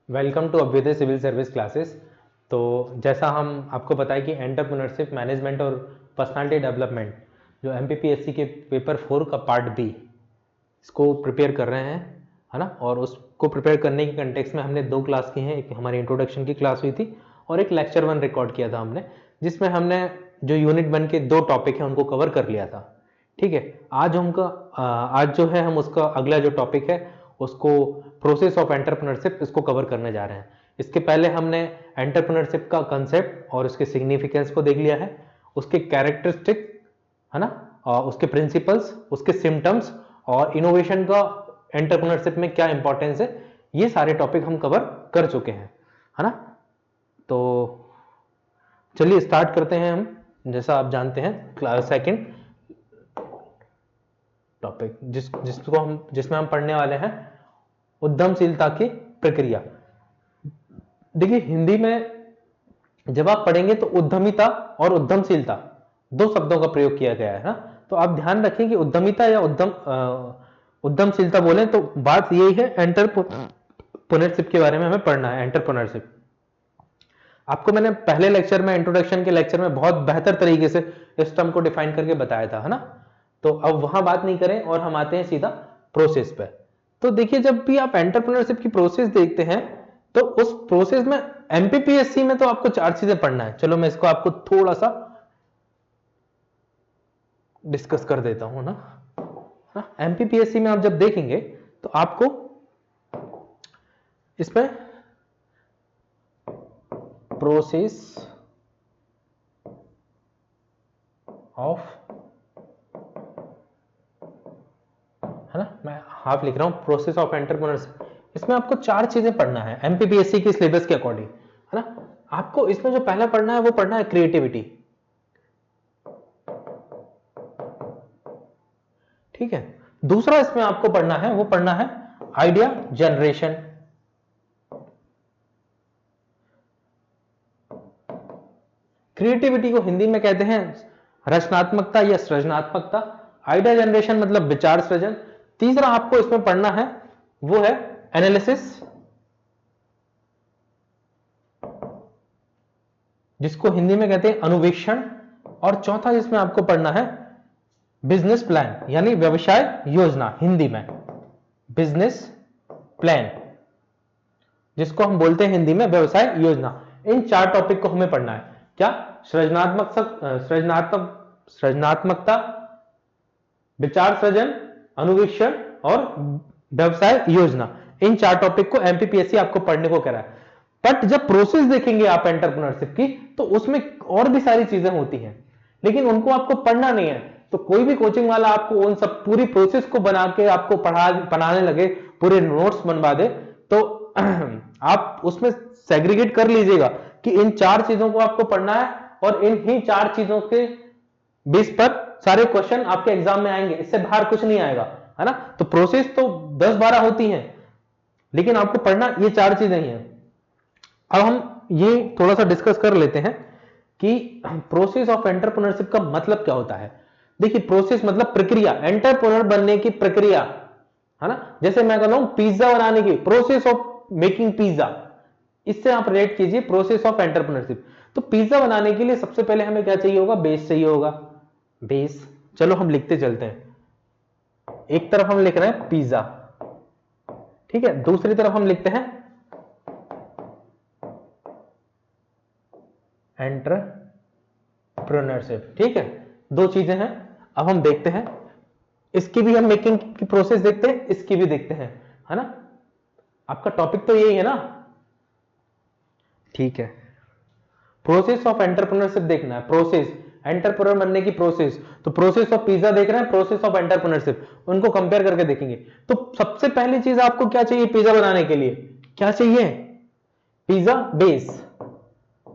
Welcome to Abhyudaya civil service classes. तो जैसा हम आपको बताएं कि एंटरप्रेन्योरशिप मैनेजमेंट और पर्सनालिटी डेवलपमेंट जो एमपीपीएससी के पेपर 4 का पार्ट बी इसको प्रिपेयर कर रहे हैं, है ना। और उसको प्रिपेयर करने के कंटेक्स्ट में हमने 2 क्लास की हैं। एक हमारी इंट्रोडक्शन की क्लास हुई थी और एक लेक्चर 1 रिकॉर्ड किया था हमने, जिसमें हमने जो यूनिट 1 के 2 टॉपिक हैं उनको कवर कर लिया था। ठीक है, आज जो है हम उसका अगला जो टॉपिक है उसको प्रोसेस ऑफ एंटरप्रेन्योरशिप इसको कवर करने जा रहे हैं। इसके पहले हमने एंटरप्रेन्योरशिप का कंसेप्ट और उसके सिग्निफिकेंस को देख लिया है, उसके कैरेक्टरिस्टिक, है ना, और उसके प्रिंसिपल्स, उसके सिम्टम्स और इनोवेशन का एंटरप्रेन्योरशिप में क्या इंपॉर्टेंस है, ये सारे टॉपिक हम कवर कर चुके हैं, है ना। तो चलिए स्टार्ट करते हैं हम। जैसा आप जानते हैं क्लास सेकंड टॉपिक जिसमें हम पढ़ने वाले हैं उद्यमशीलता की प्रक्रिया। देखिए, हिंदी में जब आप पढ़ेंगे तो उद्यमिता और उद्यमशीलता 2 शब्दों का प्रयोग किया गया है ना। तो आप ध्यान रखें कि उद्यमिता या उद्यमशीलता बोलें तो बात यही है, एंटरप्रेन्योरशिप के बारे में हमें पढ़ना है। एंटरप्रेन्योरशिप आपको मैंने पहले लेक्चर में, इंट्रोडक्शन के लेक्चर में बहुत बेहतर तरीके से इस टर्म को डिफाइन करके बताया था, है ना। तो अब वहां बात नहीं करें और हम आते हैं सीधा प्रोसेस पे। तो देखिए, जब भी आप एंटरप्रेन्योरशिप की प्रोसेस देखते हैं तो उस प्रोसेस में एमपीपीएससी में तो आपको 4 चीजें पढ़ना है। चलो मैं इसको आपको थोड़ा सा डिस्कस कर देता हूं ना। एमपीपीएससी में आप जब देखेंगे तो आपको इसमें प्रोसेस ऑफ, है ना, मैं हाफ लिख रहा हूं, प्रोसेस ऑफ एंटरप्रेन्योरशिप। इसमें आपको 4 चीजें पढ़ना है एमपीपीएससी के सिलेबस के अकॉर्डिंग, है ना। आपको इसमें जो पहला पढ़ना है वो पढ़ना है क्रिएटिविटी। ठीक है, दूसरा इसमें आपको पढ़ना है वो पढ़ना है आइडिया जनरेशन। क्रिएटिविटी को हिंदी में कहते हैं रचनात्मकता या सृजनात्मकता। आइडिया जनरेशन मतलब विचार सृजन। तीसरा आपको इसमें पढ़ना है वो है एनालिसिस, जिसको हिंदी में कहते हैं अनुवीक्षण। और चौथा जिसमें आपको पढ़ना है बिजनेस प्लान यानी व्यवसाय योजना, हिंदी में बिजनेस प्लान, जिसको हम बोलते हैं हिंदी में व्यवसाय योजना। इन 4 टॉपिक को हमें पढ़ना है। क्या? सृजनात्मकता, विचार सृजन, अनुवीक्षण और व्यवसाय योजना। इन 4 टॉपिक को एमपीपीएससी आपको पढ़ने को कह रहा है। बट जब प्रोसेस देखेंगे आप एंटरप्रेन्योरशिप की तो उसमें और भी सारी चीजें होती हैं, लेकिन उनको आपको पढ़ना नहीं है। तो कोई भी कोचिंग वाला आपको उन सब पूरी प्रोसेस को बना के आपको पढ़ाने लगे, पूरे नोट्स बनवा दे, तो आप उसमें सेग्रीगेट कर लीजिएगा कि इन 4 चीजों को आपको पढ़ना है और इन ही 4 चीजों के बेस पर सारे क्वेश्चन आपके एग्जाम में आएंगे, इससे बाहर कुछ नहीं आएगा, है ना। तो प्रोसेस तो 10-12 होती हैं, लेकिन आपको पढ़ना ये 4 चीजें ही हैं। अब हम ये थोड़ा सा डिस्कस कर लेते हैं कि प्रोसेस ऑफ एंटरप्रेन्योरशिप का मतलब क्या होता है। देखिए, प्रोसेस मतलब प्रक्रिया, एंटरप्रेन्योर बनने की प्रक्रिया, है ना। जैसे मैं कहता हूं पिज्जा बनाने की, प्रोसेस ऑफ मेकिंग पिज्जा, इससे आप रेट कीजिए प्रोसेस ऑफ एंटरप्रेन्योरशिप। तो पिज्जा बनाने के लिए सबसे पहले हमें क्या चाहिए होगा? बेस चाहिए होगा। बेस, चलो हम लिखते चलते हैं। एक तरफ हम लिख रहे हैं पिज्जा, ठीक है, दूसरी तरफ हम लिखते हैं एंटरप्रेन्योरशिप। ठीक है, 2 चीजें हैं। अब हम देखते हैं, इसकी भी हम मेकिंग की प्रोसेस देखते हैं, इसकी भी देखते हैं, है ना। आपका टॉपिक तो यही है ना, ठीक है। प्रोसेस ऑफ एंटरप्रेन्योरशिप देखना है, प्रोसेस, एंटरप्रेन्योर बनने की प्रोसेस। तो प्रोसेस ऑफ पिज्जा देख रहे हैं, प्रोसेस ऑफ एंटरप्रेन्योरशिप, उनको कंपेयर करके देखेंगे। तो सबसे पहली चीज आपको क्या चाहिए पिज्जा बनाने के लिए? क्या चाहिए? Pizza base.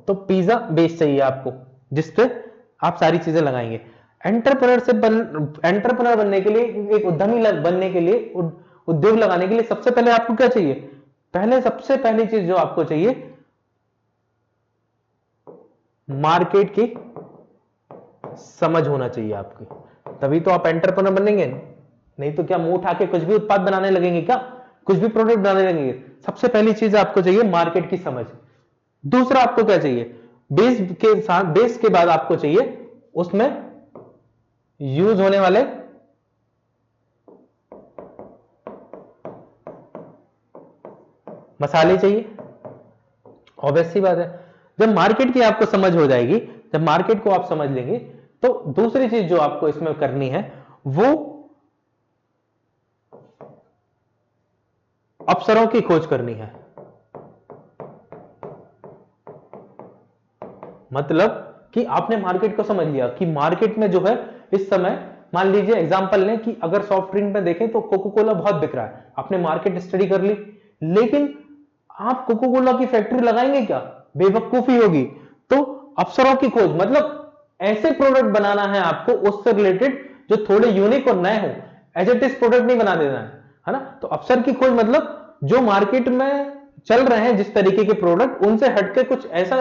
तो पिज्जा बेस चाहिए आपको, जिसपे आप सारी चीजें लगाएंगे। एंटरप्रेन्योर बनने के लिए, एक उद्यमी बनने के लिए, उद्योग लगाने के लिए सबसे पहले आपको क्या चाहिए? सबसे पहली चीज जो आपको चाहिए, मार्केट की समझ होना चाहिए आपकी, तभी तो आप एंटरप्रेन्योर बनेंगे। नहीं तो क्या मुंह उठा के कुछ भी उत्पाद बनाने लगेंगे? क्या कुछ भी प्रोडक्ट बनाने लगेंगे? सबसे पहली चीज आपको चाहिए मार्केट की समझ। दूसरा आपको क्या चाहिए, बेस के बाद आपको चाहिए उसमें यूज होने वाले मसाले चाहिए। ऑब्वियस सी बात है, जब मार्केट की आपको समझ हो जाएगी, जब मार्केट को आप समझ लेंगे, तो दूसरी चीज जो आपको इसमें करनी है वो अवसरों की खोज करनी है। मतलब कि आपने मार्केट को समझ लिया कि मार्केट में जो है इस समय, मान लीजिए एग्जांपल लें कि अगर सॉफ्ट ड्रिंक में देखें तो कोको कोला बहुत बिक रहा है, आपने मार्केट स्टडी कर ली, लेकिन आप कोको कोला की फैक्ट्री लगाएंगे क्या, बेवकूफी होगी। तो अवसरों की खोज मतलब ऐसे प्रोडक्ट बनाना है आपको उससे रिलेटेड जो थोड़े यूनिक और नए हो, एज इट इज प्रोडक्ट नहीं बना देना है ना। तो अवसर की खोज मतलब जो मार्केट में चल रहे हैं जिस तरीके के प्रोडक्ट, उनसे हटके कुछ ऐसा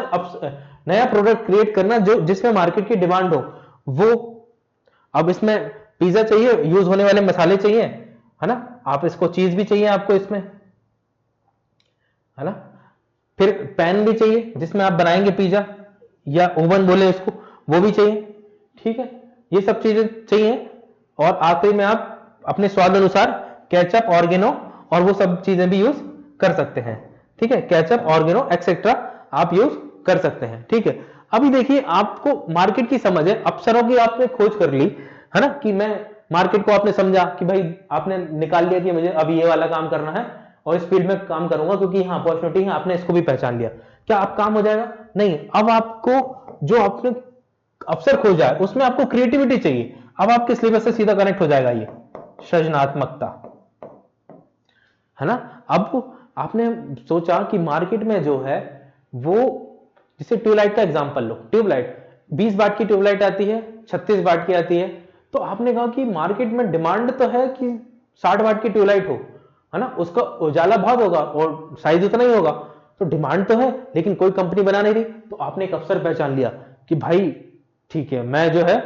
नया प्रोडक्ट क्रिएट करना जो जिसमें मार्केट की डिमांड हो वो। अब इसमें पिज्जा चाहिए, यूज होने वाले मसाले चाहिए, है ना, आप इसको चीज भी चाहिए आपको इसमें, है ना, फिर पैन भी चाहिए जिसमें आप बनाएंगे पिज्जा, या ओवन बोले इसको, वो भी चाहिए। ठीक है, ये सब चीजें चाहिए। और आखिरी में आप अपने स्वाद अनुसार केचप, ऑर्गेनो और वो सब चीजें भी यूज कर सकते हैं। ठीक है, केचप, ऑर्गेनो एक्सेट्रा आप यूज कर सकते हैं। ठीक है, अभी देखिए आपको मार्केट की समझ है, अवसरों की आपने खोज कर ली, है ना, कि मैं मार्केट को आपने समझा कि भाई आपने निकाल लिया कि मुझे अभी ये वाला काम करना है और इस फील्ड में काम करूंगा क्योंकि यहां अपॉर्चुनिटी है, आपने इसको भी पहचान लिया। क्या आप काम हो जाएगा? नहीं, अब आपको जो आपने अवसर खोजा है उसमें आपको क्रिएटिविटी चाहिए। अब आपके सिलेबस से सीधा कनेक्ट हो जाएगा ये सृजनात्मकता, है ना। अब आपने सोचा कि मार्केट में जो है वो, जैसे ट्यूबलाइट का एग्जांपल लो, ट्यूबलाइट 20 वाट की ट्यूबलाइट आती है, 36 वाट की आती है, तो आपने कहा कि मार्केट में डिमांड तो है कि 60 वाट की ट्यूबलाइट हो, है ना, उसका उजाला बहुत होगा और साइज उतना ही होगा, तो डिमांड तो है लेकिन कोई कंपनी बना नहीं रही। तो आपने एक अवसर पहचान लिया कि भाई ठीक है, मैं जो है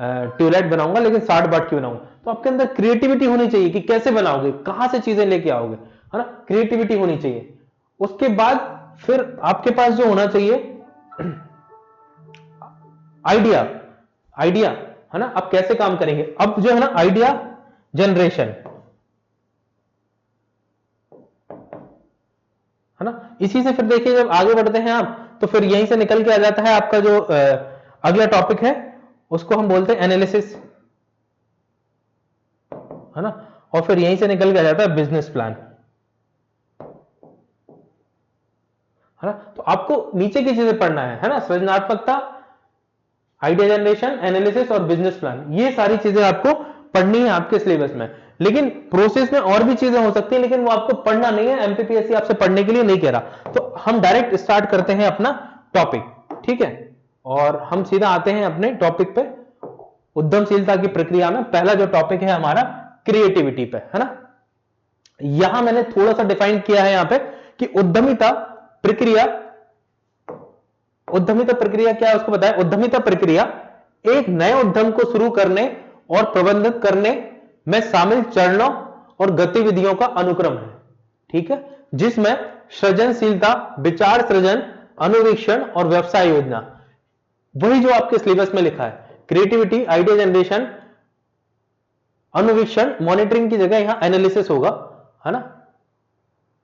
ट्यूबलाइट बनाऊंगा लेकिन 60 वाट की बनाऊंगा। तो आपके अंदर क्रिएटिविटी होनी चाहिए कि कैसे बनाओगे, कहां से चीजें लेके आओगे, है ना, क्रिएटिविटी होनी चाहिए। उसके बाद फिर आपके पास जो होना चाहिए आइडिया, आइडिया, है ना, आप कैसे काम करेंगे। अब जो है ना आइडिया जनरेशन, है ना, इसी से फिर देखिए जब आगे बढ़ते हैं आप तो फिर यहीं से निकल के आ जाता है आपका जो अगला टॉपिक है उसको हम बोलते हैं एनालिसिस, है ना, और फिर यहीं से निकल के आ जाता है बिजनेस प्लान, है ना। तो आपको नीचे की चीजें पढ़ना है ना, सृजनात्मकता, आइडिया जनरेशन, एनालिसिस और बिजनेस प्लान, ये सारी चीजें आपको पढ़नी है आपके सिलेबस में। लेकिन प्रोसेस में और भी चीजें हो सकती हैं लेकिन वो आपको पढ़ना नहीं है, एमपीपीएससी आपसे पढ़ने के लिए नहीं कह रहा। तो हम डायरेक्ट स्टार्ट करते हैं अपना टॉपिक, ठीक है, और हम सीधा आते हैं अपने टॉपिक पे, उद्यमशीलता की प्रक्रिया में पहला जो टॉपिक है हमारा क्रिएटिविटी पे, है ना। यहां मैंने थोड़ा सा डिफाइन किया है यहां पे कि उद्यमिता प्रक्रिया, उद्यमिता प्रक्रिया क्या है उसको बताएं। उद्यमिता प्रक्रिया एक नए उद्यम को शुरू करने और प्रबंधित करने में शामिल चरणों और गतिविधियों का अनुक्रम है, ठीक है, जिसमें सृजनशीलता, विचार सृजन, अनुवीक्षण और व्यवसाय योजना, वही जो आपके सिलेबस में लिखा है, क्रिएटिविटी, आइडिया जनरेशन, अनुवीक्षण, मॉनिटरिंग की जगह यहां एनालिसिस होगा, है ना,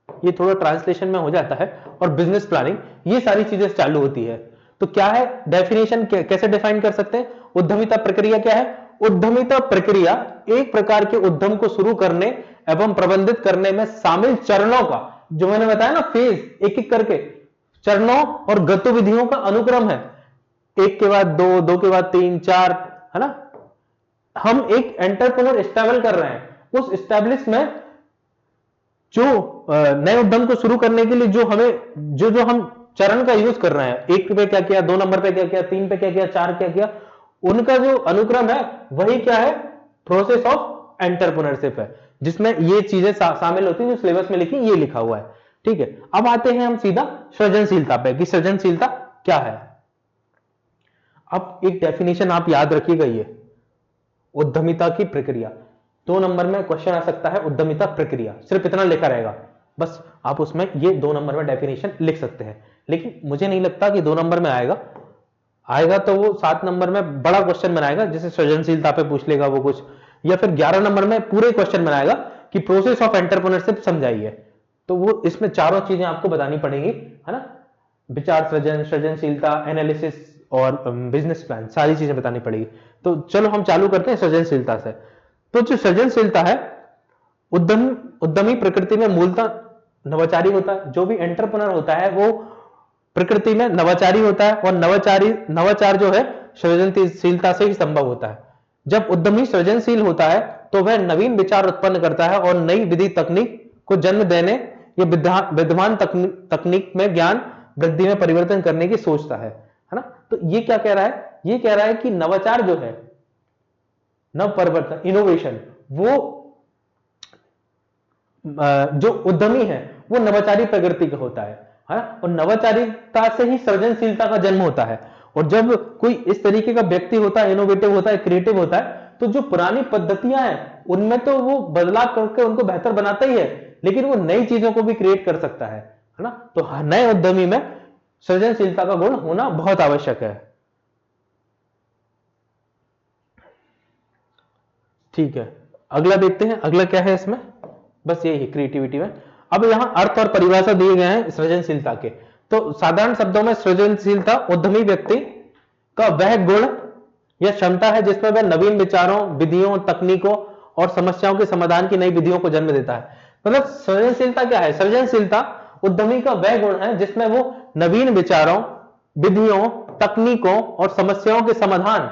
ये थोड़ा ट्रांसलेशन में हो जाता है, और बिजनेस प्लानिंग, ये सारी चीजें चालू होती है। तो क्या है डेफिनेशन, कैसे डिफाइन कर सकते हैं उद्यमिता प्रक्रिया क्या है। उद्यमिता प्रक्रिया एक प्रकार के उद्यम को शुरू करने एवं प्रबंधित करने में शामिल चरणों का, जो मैंने बताया ना फेज, एक एक करके चरणों और गतिविधियों का अनुक्रम है, एक के बाद दो, दो के बाद तीन, चार, है ना। हम एक एंटरप्रेन्योर एस्टैब्लिश कर रहे हैं, उस एस्टैब्लिश में जो नए उद्यम को शुरू करने के लिए जो हमें जो हम चरण का यूज कर रहे हैं, एक पे क्या किया, दो नंबर पे क्या किया, तीन पे क्या किया, चार क्या किया, उनका जो अनुक्रम है वही क्या है, प्रोसेस ऑफ एंटरप्रेन्योरशिप है, जिसमें ये चीजें शामिल होती हैं जो सिलेबस में लिखी, ये लिखा हुआ है, ठीक है। अब आते हैं हम सीधा सृजनशीलता पे कि सृजनशीलता क्या है। अब एक डेफिनेशन आप याद रखिएगा, ये उद्यमिता की प्रक्रिया, 2 नंबर में क्वेश्चन आ सकता है, उद्यमिता प्रक्रिया, सिर्फ इतना लिखा रहेगा, बस आप उसमें ये 2 नंबर में डेफिनेशन लिख सकते हैं, लेकिन मुझे नहीं लगता कि 2 नंबर में आएगा। आएगा तो वो 7 नंबर में बड़ा क्वेश्चन बनाएगा, जैसे सृजनशीलता पे पूछ लेगा वो कुछ, या फिर 11 नंबर में पूरे क्वेश्चन बनाएगा कि प्रोसेस ऑफ एंटरप्रेन्योरशिप समझाइए। तो वो इसमें चारों चीजें आपको बतानी पड़ेगी, है ना, विचार सृजन, सृजनशीलता, एनालिसिस और बिजनेस प्लान, सारी चीजें बतानी पड़ेगी। तो चलो हम चालू करते हैं सृजनशीलता से। तो जो सृजनशीलता है, उद्यमी प्रकृति में मूलतः नवाचारी होता है। जो भी एंटरप्रेन्योर होता है वो प्रकृति में नवाचारी होता है, और नवाचार जो है सृजनशीलता से ही संभव होता है। जब उद्यमी सृजनशील होता है तो वह नवीन विचार उत्पन्न करता है और नई विधि तकनीक को जन्म देने या विद्यमान तकनीक में ज्ञान वृद्धि में परिवर्तन करने की सोचता है ना। तो ये क्या कह रहा है, ये कह रहा है कि नवाचार जो है, नव परिवर्तन, इनोवेशन, वो जो उद्यमी है वो नवाचारी प्रकृति का होता है ना, और नवाचारिता से ही सृजनशीलता का जन्म होता है। और जब कोई इस तरीके का व्यक्ति होता है, इनोवेटिव होता है, क्रिएटिव होता है, तो जो पुरानी पद्धतियां हैं उनमें तो वो बदलाव करके उनको बेहतर बनाता ही है, लेकिन वो नई चीजों को भी क्रिएट कर सकता है ना। तो नए उद्यमी में सृजनशीलता का गुण होना बहुत आवश्यक है। ठीक है, अगला देखते हैं, अगला क्या है इसमें, बस यही है क्रिएटिविटी में। अब यहां अर्थ और परिभाषा दिए गए हैं सृजनशीलता के। तो साधारण शब्दों में सृजनशीलता उद्यमी व्यक्ति का वह गुण या क्षमता है जिसमें वह नवीन विचारों, विधियों, तकनीकों और समस्याओं के समाधान की नई विधियों को जन्म देता है। मतलब सृजनशीलता क्या है, सृजनशीलता उद्यमी का वह गुण है जिसमें वो नवीन विचारों, विधियों, तकनीकों और समस्याओं के समाधान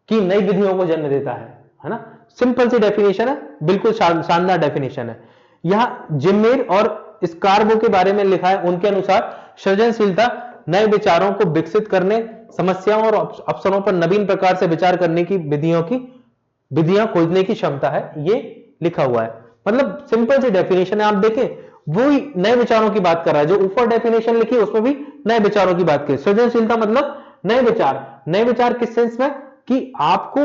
की नई विधियों को जन्म देता है ना। सिंपल सी डेफिनेशन है, बिल्कुल शानदार डेफिनेशन है। यहां जिम्मेर और स्कार्बो के बारे में लिखा है, उनके अनुसार सृजनशीलता नए विचारों को विकसित करने, समस्याओं और अवसरों पर नवीन प्रकार से विचार करने की विधियां खोजने की क्षमता है, ये लिखा हुआ है। मतलब सिंपल सी डेफिनेशन है, आप देखें वही नए विचारों की बात कर रहा है, जो ऊपर डेफिनेशन लिखी है उसमें भी नए विचारों की बात की। सृजनशीलता मतलब नए विचार, नए विचार किस सेंस में कि आपको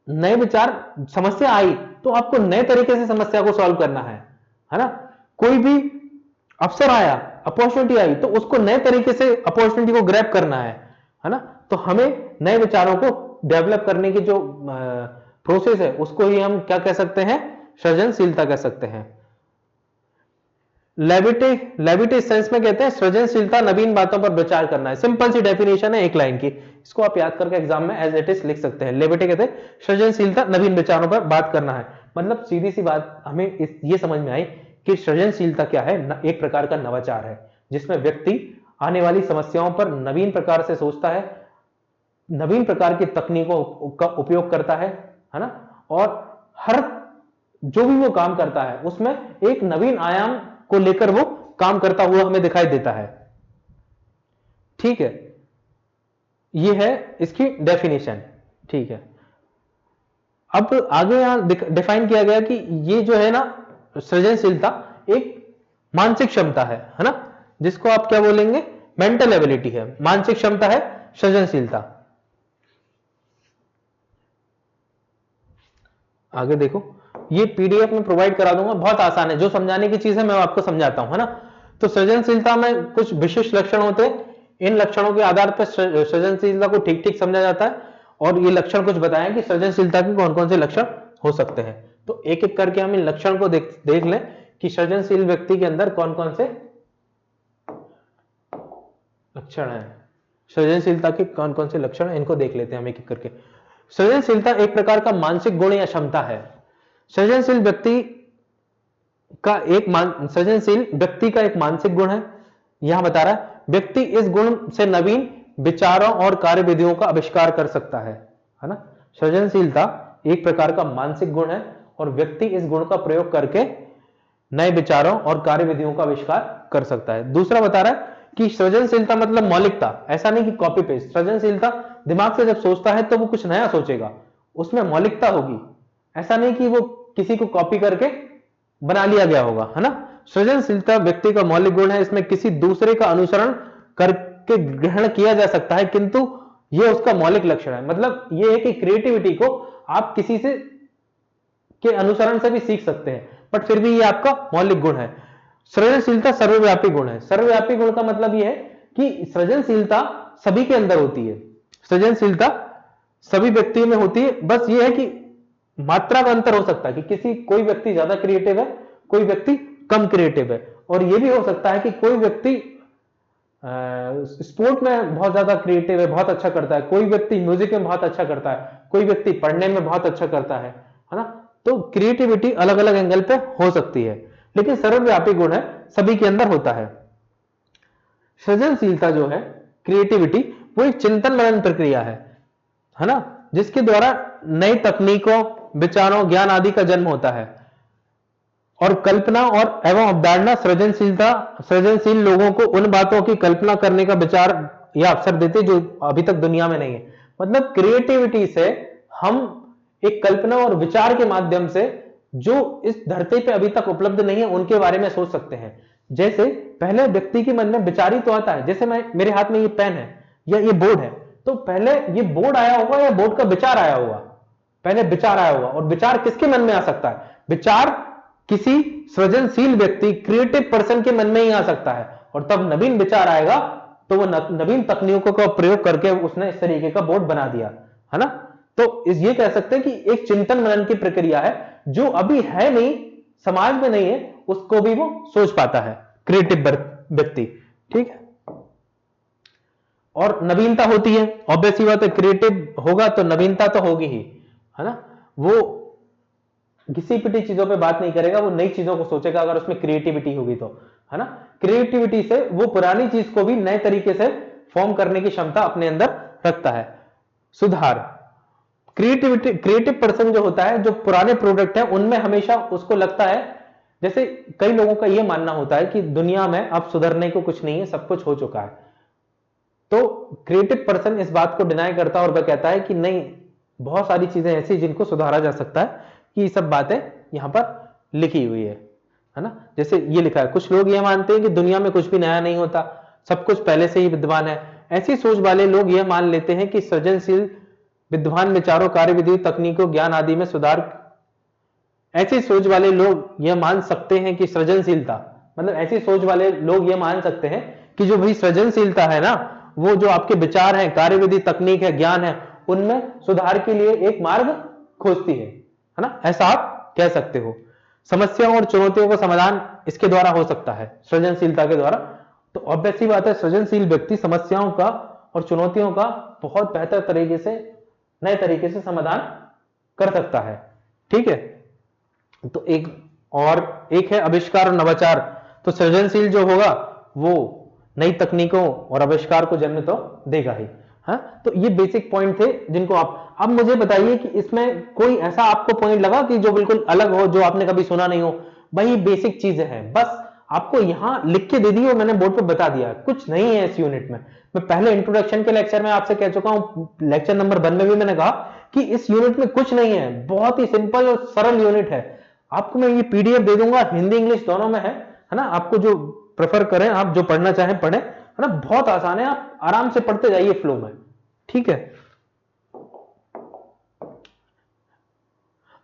नए विचार, समस्या आई तो आपको नए तरीके से समस्या को सॉल्व करना है ना। कोई भी अवसर आया, अपॉर्चुनिटी आई, तो उसको नए तरीके से अपॉर्चुनिटी को ग्रैब करना है ना। तो हमें नए विचारों को डेवलप करने की जो प्रोसेस है उसको ही हम क्या कह सकते हैं, सृजनशीलता कह सकते हैं। लेविटे सेंस में कहते हैं सृजनशीलता नवीन बातों पर विचार करना है। सिंपल सी डेफिनेशन है एक लाइन की, इसको आप याद करके एग्जाम में एज इट इज लिख सकते हैं। लेविटे कहते हैं सृजनशीलता नवीन विचारों पर बात करना है। मतलब सीधी सी बात हमें ये समझ में आई कि सृजनशीलता क्या है, एक प्रकार का नवाचार है जिसमें व्यक्ति आने वाली समस्याओं पर नवीन प्रकार से सोचता है, नवीन प्रकार की तकनीकों का उपयोग करता है ना, और हर जो भी वो काम करता है उसमें एक नवीन आयाम को लेकर वो काम करता हुआ हमें दिखाई देता है। ठीक है, ये है इसकी डेफिनेशन। ठीक है, अब आगे यहां डिफाइन किया गया कि ये जो है ना सृजनशीलता एक मानसिक क्षमता है ना, जिसको आप क्या बोलेंगे, मेंटल एबिलिटी है, मानसिक क्षमता है सृजनशीलता। आगे देखो, ये पीडीएफ में प्रोवाइड करा दूंगा, बहुत आसान है, जो समझाने की चीज है मैं आपको समझाता हूं, है ना। तो सृजनशीलता में कुछ विशिष्ट लक्षण होते हैं, इन लक्षणों के आधार पर सृजनशीलता को ठीक ठीक समझा जाता है, और ये लक्षण कुछ बताएं कि सृजनशीलता के कौन कौन से लक्षण हो सकते हैं। तो एक एक करके हम इन लक्षण को देख लें कि सृजनशील व्यक्ति के अंदर कौन कौन से लक्षण है, सृजनशीलता के कौन कौन से लक्षण है, इनको देख लेते हैं हम एक एक करके। सृजनशीलता एक प्रकार का मानसिक गुण या क्षमता है। सृजनशील व्यक्ति का एक मानसिक गुण है, यहां बता रहा है व्यक्ति इस गुण से नवीन विचारों और कार्यविधियों का आविष्कार कर सकता है ना। सृजनशीलता एक प्रकार का मानसिक गुण है और व्यक्ति इस गुण का प्रयोग करके नए विचारों और कार्यविधियों का आविष्कार कर सकता है। दूसरा बता रहा है कि सृजनशीलता मतलब मौलिकता, ऐसा नहीं कि कॉपी पेस्ट। सृजनशीलता दिमाग से जब सोचता है तो वो कुछ नया सोचेगा, उसमें मौलिकता होगी, ऐसा नहीं कि वो किसी को कॉपी करके बना लिया गया होगा, है ना। सृजनशीलता व्यक्ति का मौलिक गुण है, इसमें किसी दूसरे का अनुसरण करके ग्रहण किया जा सकता है, किंतु यह उसका मौलिक लक्षण है। मतलब यह है कि क्रिएटिविटी को आप किसी से के अनुसरण से भी सीख सकते हैं, बट फिर भी ये आपका मौलिक गुण है। सृजनशीलता सर्वव्यापी गुण है। सर्वव्यापी गुण का मतलब ये है कि सृजनशीलता सभी के अंदर होती है, सृजनशीलता सभी व्यक्तियों में होती है। बस ये है कि मात्रा का अंतर हो सकता है कि कोई व्यक्ति ज्यादा क्रिएटिव है, कोई व्यक्ति कम क्रिएटिव है। और ये भी हो सकता है कि कोई व्यक्ति स्पोर्ट में बहुत ज्यादा क्रिएटिव है, बहुत अच्छा करता है, कोई व्यक्ति म्यूजिक में बहुत अच्छा करता है, कोई व्यक्ति पढ़ने में बहुत अच्छा करता है ना। तो क्रिएटिविटी अलग अलग एंगल पे हो सकती है, लेकिन सर्वव्यापी गुण है, सभी के अंदर होता है। सृजनशीलता जो है, क्रिएटिविटी, वो एक चिंतन मनन प्रक्रिया है ना, जिसके द्वारा नई तकनीकों, विचारों, ज्ञान आदि का जन्म होता है। और कल्पना और एवं अवधारणा सृजनशील लोगों को उन बातों की कल्पना करने का विचार या अवसर देते जो अभी तक दुनिया में नहीं है। मतलब क्रिएटिविटी से हम एक कल्पना और विचार के माध्यम से जो इस धरती पे अभी तक उपलब्ध नहीं है उनके बारे में सोच सकते हैं। जैसे पहले व्यक्ति के मन में विचार ही तो आता है, जैसे मेरे हाथ में ये पेन है या ये बोर्ड है, तो पहले ये बोर्ड आया होगा या बोर्ड का विचार आया होगा? पहले विचार आया होगा। और विचार किसके मन में आ सकता है? विचार किसी सृजनशील व्यक्ति, क्रिएटिव पर्सन के मन में ही आ सकता है। और तब नवीन विचार आएगा तो वो नवीन तकनीकों का प्रयोग करके उसने इस तरीके का बोर्ड बना दिया, है ना। तो ये कह सकते हैं कि एक चिंतन मनन की प्रक्रिया है, जो अभी है नहीं, समाज में नहीं है, उसको भी वो सोच पाता है क्रिएटिव व्यक्ति, ठीक है। और नवीनता होती है, ऑब्वियस सी बात है, क्रिएटिव होगा तो नवीनता तो होगी ही, है ना। वो घिसी पिटी चीजों पे बात नहीं करेगा, वो नई चीजों को सोचेगा अगर उसमें क्रिएटिविटी होगी तो, है ना। क्रिएटिविटी से वो पुरानी चीज को भी नए तरीके से फॉर्म करने की क्षमता अपने अंदर रखता है। सुधार, क्रिएटिव पर्सन जो होता है, जो पुराने प्रोडक्ट है उनमें हमेशा उसको लगता है, जैसे कई लोगों का यह मानना होता है कि दुनिया में अब सुधरने को कुछ नहीं है, सब कुछ हो चुका है। तो क्रिएटिव पर्सन इस बात को डिनाई करता है और वह कहता है कि नहीं, बहुत सारी चीजें ऐसी जिनको सुधारा जा सकता है, कि ये सब बातें यहां पर लिखी हुई है ना। जैसे ये लिखा है, कुछ लोग ये मानते हैं कि दुनिया में कुछ भी नया नहीं होता, सब कुछ पहले से ही विद्यमान है। ऐसी सोच वाले लोग यह मान लेते हैं कि सृजनशील विद्वान विचारों, कार्यविधि, तकनीकों, ज्ञान आदि में सुधार, ऐसी सोच वाले लोग यह मान सकते हैं कि सृजनशीलता, मतलब ऐसी सोच वाले लोग यह मान सकते हैं कि जो भी सृजनशीलता है ना, वो जो आपके विचार हैं, कार्यविधि, तकनीक है, ज्ञान है, उनमें सुधार के लिए एक मार्ग खोजती है ना, ऐसा आप कह सकते हो। समस्याओं और चुनौतियों का समाधान इसके द्वारा हो सकता है, सृजनशीलता के द्वारा। तो ऑब्वियस सी बात है, सृजनशील व्यक्ति समस्याओं का और चुनौतियों का बहुत बेहतर तरीके से, नए तरीके से समाधान कर सकता है, ठीक है। तो एक है आविष्कार और नवाचार। तो सृजनशील जो होगा वो नई तकनीकों और आविष्कार को जन्म तो देगा ही। हाँ, तो ये बेसिक पॉइंट थे जिनको आप, अब मुझे बताइए कि इसमें कोई ऐसा आपको पॉइंट लगा कि जो बिल्कुल अलग हो, जो आपने कभी सुना नहीं हो? भाई बेसिक चीजें हैं, बस आपको यहां लिख के दे दी और मैंने बोर्ड पे बता दिया, कुछ नहीं है इस यूनिट में। मैं पहले इंट्रोडक्शन के लेक्चर में आपसे कह चुका हूं, लेक्चर नंबर 1 में भी मैंने कहा कि इस यूनिट में कुछ नहीं है, बहुत ही सिंपल और सरल यूनिट है। आपको मैं ये पीडीएफ दे दूंगा, हिंदी इंग्लिश दोनों में है ना। आपको जो प्रेफर करें, आप जो पढ़ना चाहें पढ़ें, है ना। बहुत आसान है, आप आराम से पढ़ते जाइए फ्लो में, ठीक है।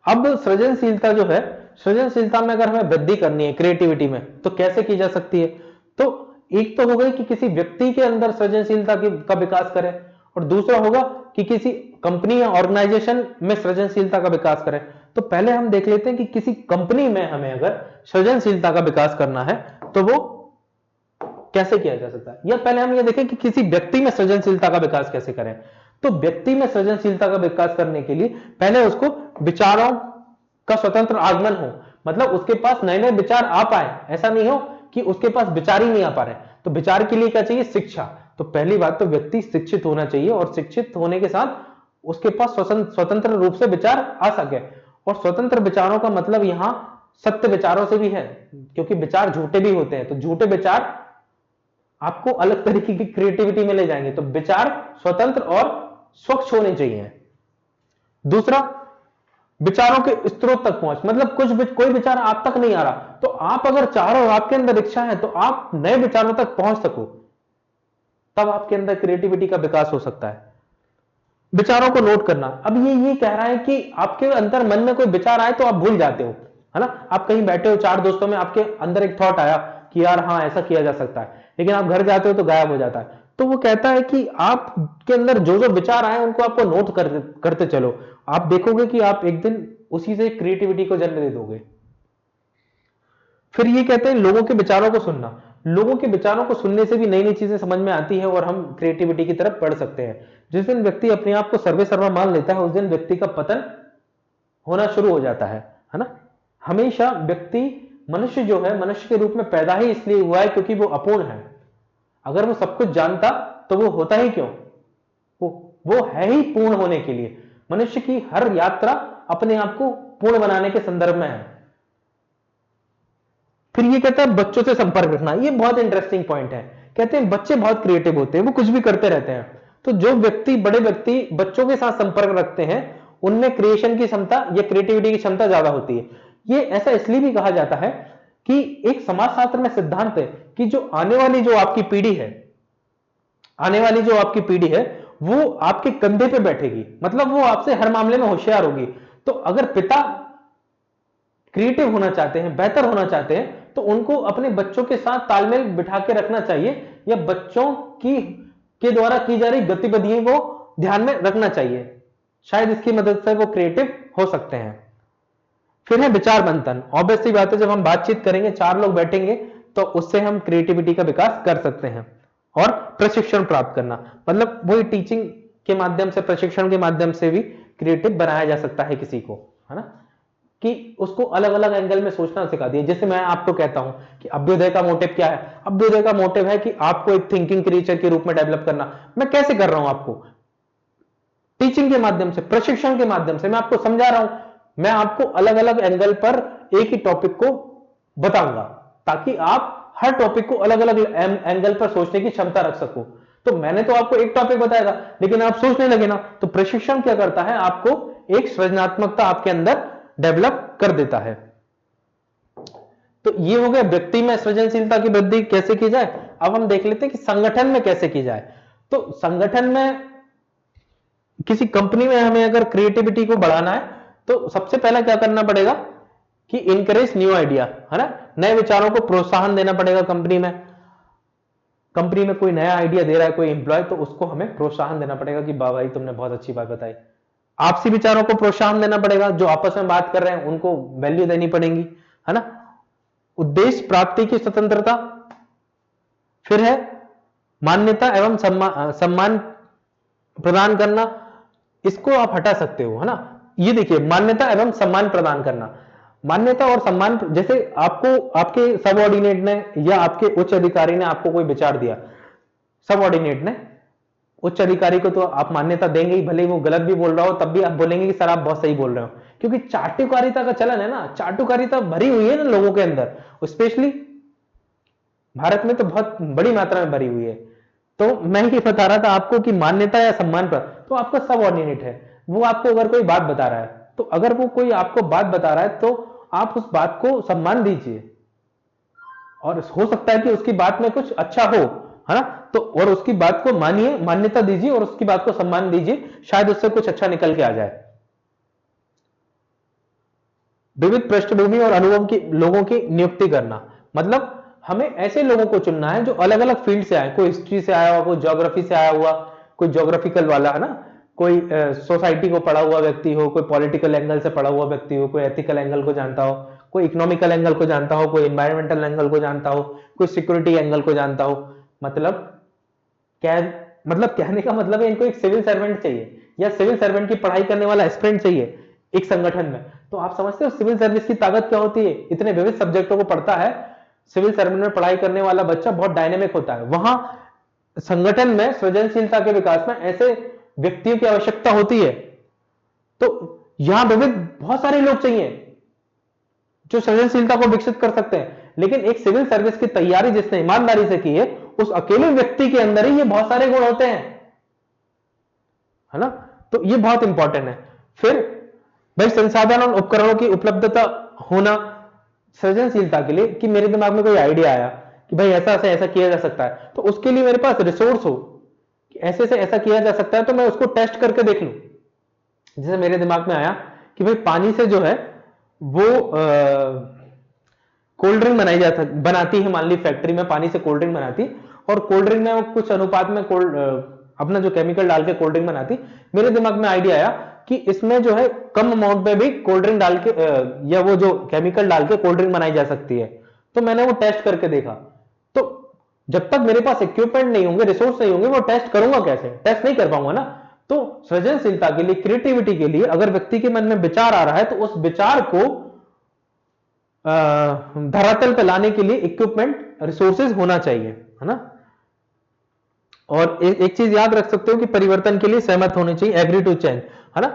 अब सृजनशीलता जो है, सृजनशीलता में अगर हमें वृद्धि करनी है क्रिएटिविटी में, तो कैसे की जा सकती है? तो एक तो हो गई कि किसी व्यक्ति के अंदर सृजनशीलता का विकास करें, और दूसरा होगा कि किसी कंपनी या ऑर्गेनाइजेशन में सृजनशीलता का विकास करें। तो पहले हम देख लेते हैं कि किसी कंपनी में हमें अगर सृजनशीलता का विकास करना है तो वो कैसे किया जा सकता है, या पहले हम ये देखें कि किसी व्यक्ति में सृजनशीलता का विकास कैसे करें। तो व्यक्ति में सृजनशीलता का विकास करने के लिए पहले उसको विचारों का स्वतंत्र आगमन हो, मतलब उसके पास नए नए विचार आ पाए। ऐसा नहीं हो कि उसके पास विचार ही नहीं आ पा रहे। तो विचार के लिए क्या चाहिए? शिक्षा। तो पहली बात तो व्यक्ति शिक्षित होना चाहिए, और शिक्षित होने के साथ उसके पास स्वतंत्र रूप से विचार आ सके। और स्वतंत्र विचारों का मतलब यहां सत्य विचारों से भी है, क्योंकि विचार झूठे भी होते हैं। तो झूठे विचार आपको अलग तरीके की क्रिएटिविटी में ले जाएंगे। तो विचार स्वतंत्र और स्वच्छ होने चाहिए। दूसरा, विचारों के स्रोत तक पहुंच, मतलब कोई विचार आप तक नहीं आ रहा, तो आप अगर चाहो, आपके अंदर इच्छा है, तो आप नए विचारों तक पहुंच सको, तब आपके अंदर क्रिएटिविटी का विकास हो सकता है। विचारों को नोट करना, अब ये कह रहा है कि आपके अंदर मन में कोई विचार आए तो आप भूल जाते हो, है ना। आप कहीं बैठे हो 4 दोस्तों में, आपके अंदर एक थॉट आया कि यार हाँ ऐसा किया जा सकता है, लेकिन आप घर जाते हो तो गायब हो जाता है। तो वो कहता है कि आपके अंदर जो जो विचार आए उनको आपको नोट करते चलो, आप देखोगे कि आप एक दिन उसी से क्रिएटिविटी को जन्म दे दोगे। फिर ये कहते हैं लोगों के विचारों को सुनना। लोगों के विचारों को सुनने से भी नई नई चीजें समझ में आती है और हम क्रिएटिविटी की तरफ बढ़ सकते हैं। जिस दिन व्यक्ति अपने आप को सर्वे सर्वा मान लेता है, उस दिन व्यक्ति का पतन होना शुरू हो जाता है ना। हमेशा व्यक्ति, मनुष्य जो है, मनुष्य के रूप में पैदा ही इसलिए हुआ है क्योंकि वो अपूर्ण है। अगर वो सब कुछ जानता तो वो होता ही क्यों? वो है ही पूर्ण होने के लिए। मनुष्य की हर यात्रा अपने आप को पूर्ण बनाने के संदर्भ में है। फिर ये कहता है बच्चों से संपर्क रखना। ये बहुत इंटरेस्टिंग पॉइंट है। कहते हैं बच्चे बहुत क्रिएटिव होते हैं, वो कुछ भी करते रहते हैं। तो जो व्यक्ति, बड़े व्यक्ति बच्चों के साथ संपर्क रखते हैं, उनमें क्रिएशन की क्षमता या क्रिएटिविटी की क्षमता ज्यादा होती है। ये ऐसा इसलिए भी कहा जाता है कि एक समाजशास्त्र में सिद्धांत है कि जो आने वाली जो आपकी पीढ़ी है, आने वाली जो आपकी पीढ़ी है, वो आपके कंधे पे बैठेगी, मतलब वो आपसे हर मामले में होशियार होगी। तो अगर पिता क्रिएटिव होना चाहते हैं, बेहतर होना चाहते हैं, तो उनको अपने बच्चों के साथ तालमेल बिठा के रखना चाहिए, या बच्चों की के द्वारा की जा रही गतिविधियों को ध्यान में रखना चाहिए। शायद इसकी मदद से वो क्रिएटिव हो सकते हैं। फिर है विचार मंथन। ऑब्वियसली बात है, जब हम बातचीत करेंगे, 4 लोग बैठेंगे, तो उससे हम क्रिएटिविटी का विकास कर सकते हैं। और प्रशिक्षण प्राप्त करना, मतलब वही टीचिंग के माध्यम से, प्रशिक्षण के माध्यम से भी क्रिएटिव बनाया जा सकता है किसी को, है ना, कि उसको अलग अलग एंगल में सोचना सिखा दिया। जैसे मैं आपको कहता हूं कि अभ्युदय का मोटिव क्या है। अभ्युदय का मोटिव है कि आपको एक थिंकिंग क्रिएचर के रूप में डेवलप करना। मैं कैसे कर रहा हूं? आपको टीचिंग के माध्यम से, प्रशिक्षण के माध्यम से मैं आपको समझा रहा हूं। मैं आपको अलग अलग एंगल पर एक ही टॉपिक को बताऊंगा, ताकि आप हर टॉपिक को अलग अलग एंगल पर सोचने की क्षमता रख सको। तो मैंने तो आपको एक टॉपिक बताया था, लेकिन आप सोचने लगे ना, तो प्रशिक्षण क्या करता है? आपको एक सृजनात्मकता आपके अंदर डेवलप कर देता है। तो ये हो गया व्यक्ति में सृजनशीलता की वृद्धि कैसे की जाए। अब हम देख लेते हैं कि संगठन में कैसे की जाए। तो संगठन में, किसी कंपनी में हमें अगर क्रिएटिविटी को बढ़ाना है, तो सबसे पहला क्या करना पड़ेगा कि इनकरेज न्यू आइडिया, है ना, नए विचारों को प्रोत्साहन देना पड़ेगा। कंपनी में कोई नया आइडिया दे रहा है कोई एम्प्लॉय, तो उसको हमें प्रोत्साहन देना पड़ेगा कि वाह भाई तुमने बहुत अच्छी बात बताई। आपसी विचारों को प्रोत्साहन देना पड़ेगा, जो आपस में बात कर रहे हैं उनको वैल्यू देनी पड़ेगी, है ना। उद्देश्य प्राप्ति की स्वतंत्रता। फिर है मान्यता एवं सम्मान प्रदान करना। इसको आप हटा सकते हो, है ना। ये देखिए, मान्यता एवं सम्मान प्रदान करना। मान्यता और सम्मान, जैसे आपको आपके सबऑर्डिनेट ने या आपके उच्च अधिकारी ने आपको कोई विचार दिया, सबऑर्डिनेट ने, उच्च अधिकारी को तो आप मान्यता देंगे ही, भले ही वो गलत भी बोल रहा हो, तब भी आप बोलेंगे कि सर आप बहुत सही बोल रहे हो, क्योंकि चाटुकारिता का चलन है ना, चाटुकारिता भरी हुई है ना लोगों के अंदर, स्पेशली भारत में तो बहुत बड़ी मात्रा में भरी हुई है। तो मैं ये बता रहा था आपको कि मान्यता या सम्मान पर, तो आपका सबऑर्डिनेट है, वो आपको अगर कोई बात बता रहा है, तो अगर वो कोई आपको बात बता रहा है, तो आप उस बात को सम्मान दीजिए, और हो सकता है कि उसकी बात में कुछ अच्छा हो, है ना, तो और उसकी बात को मानिए, मान्यता दीजिए और उसकी बात को सम्मान दीजिए, शायद उससे कुछ अच्छा निकल के आ जाए। विविध पृष्ठभूमि और अनुभव की लोगों की नियुक्ति करना, मतलब हमें ऐसे लोगों को चुनना है जो अलग अलग फील्ड से आए, कोई हिस्ट्री से आया हुआ, कोई ज्योग्राफी से आया हुआ, कोई ज्योग्राफिकल वाला, है ना, कोई सोसाइटी को पढ़ा हुआ व्यक्ति हो, कोई पॉलिटिकल एंगल से पढ़ा हुआ व्यक्ति हो, कोई एथिकल एंगल को जानता हो, कोई इकोनॉमिकल एंगल को जानता हो, कोई एनवायरमेंटल एंगल को जानता हो, कोई सिक्योरिटी एंगल को जानता हो। मतलब क्या, मतलब कहने का मतलब है इनको एक सिविल सर्वेंट चाहिए, या सिविल सर्वेंट की पढ़ाई करने वाला एस्पिरेंट चाहिए एक संगठन में। तो आप समझते हो सिविल सर्विस की ताकत क्या होती है, इतने विविध सब्जेक्टों को पढ़ता है सिविल सर्वेंट में पढ़ाई करने वाला बच्चा, बहुत डायनेमिक होता है। वहां संगठन में सृजनशीलता के विकास में ऐसे व्यक्तियों की आवश्यकता होती है। तो यहां विविध बहुत सारे लोग चाहिए जो सृजनशीलता को विकसित कर सकते हैं, लेकिन एक सिविल सर्विस की तैयारी जिसने ईमानदारी से की है, उस अकेले व्यक्ति के अंदर ही ये बहुत सारे गुण होते हैं, है ना। तो ये बहुत इंपॉर्टेंट है। फिर भाई संसाधन और उपकरणों की उपलब्धता होना सृजनशीलता के लिए, कि मेरे दिमाग में कोई आइडिया आया कि भाई ऐसा से ऐसा किया जा सकता है, तो उसके लिए मेरे पास रिसोर्स हो कि ऐसे से ऐसा किया जा सकता है, तो मैं उसको टेस्ट करके देख लूं। जैसे मेरे दिमाग में आया कि भाई पानी से जो है वो कोल्ड ड्रिंक बनाती है, मान ली फैक्ट्री में पानी से कोल्ड ड्रिंक बनाती, और कोल्ड ड्रिंक में वो कुछ अनुपात में अपना जो केमिकल डाल के कोल्ड ड्रिंक बनाती। मेरे दिमाग में आइडिया आया कि इसमें जो है कम अमाउंट में भी कोल्ड ड्रिंक डाल के या वो जो केमिकल डाल के कोल्ड ड्रिंक बनाई जा सकती है। तो मैंने वो टेस्ट करके देखा। तो जब तक मेरे पास इक्विपमेंट नहीं होंगे, रिसोर्स नहीं होंगे, वो टेस्ट करूंगा कैसे? टेस्ट नहीं कर पाऊंगा ना। तो सृजनशीलता के लिए, क्रिएटिविटी के लिए अगर व्यक्ति के मन में विचार आ रहा है तो उस विचार को धरातल पे लाने के लिए इक्विपमेंट, रिसोर्सेज होना चाहिए, है ना। और एक चीज याद रख सकते हो कि परिवर्तन के लिए सहमत होने चाहिए, एग्री टू चेंज, है ना।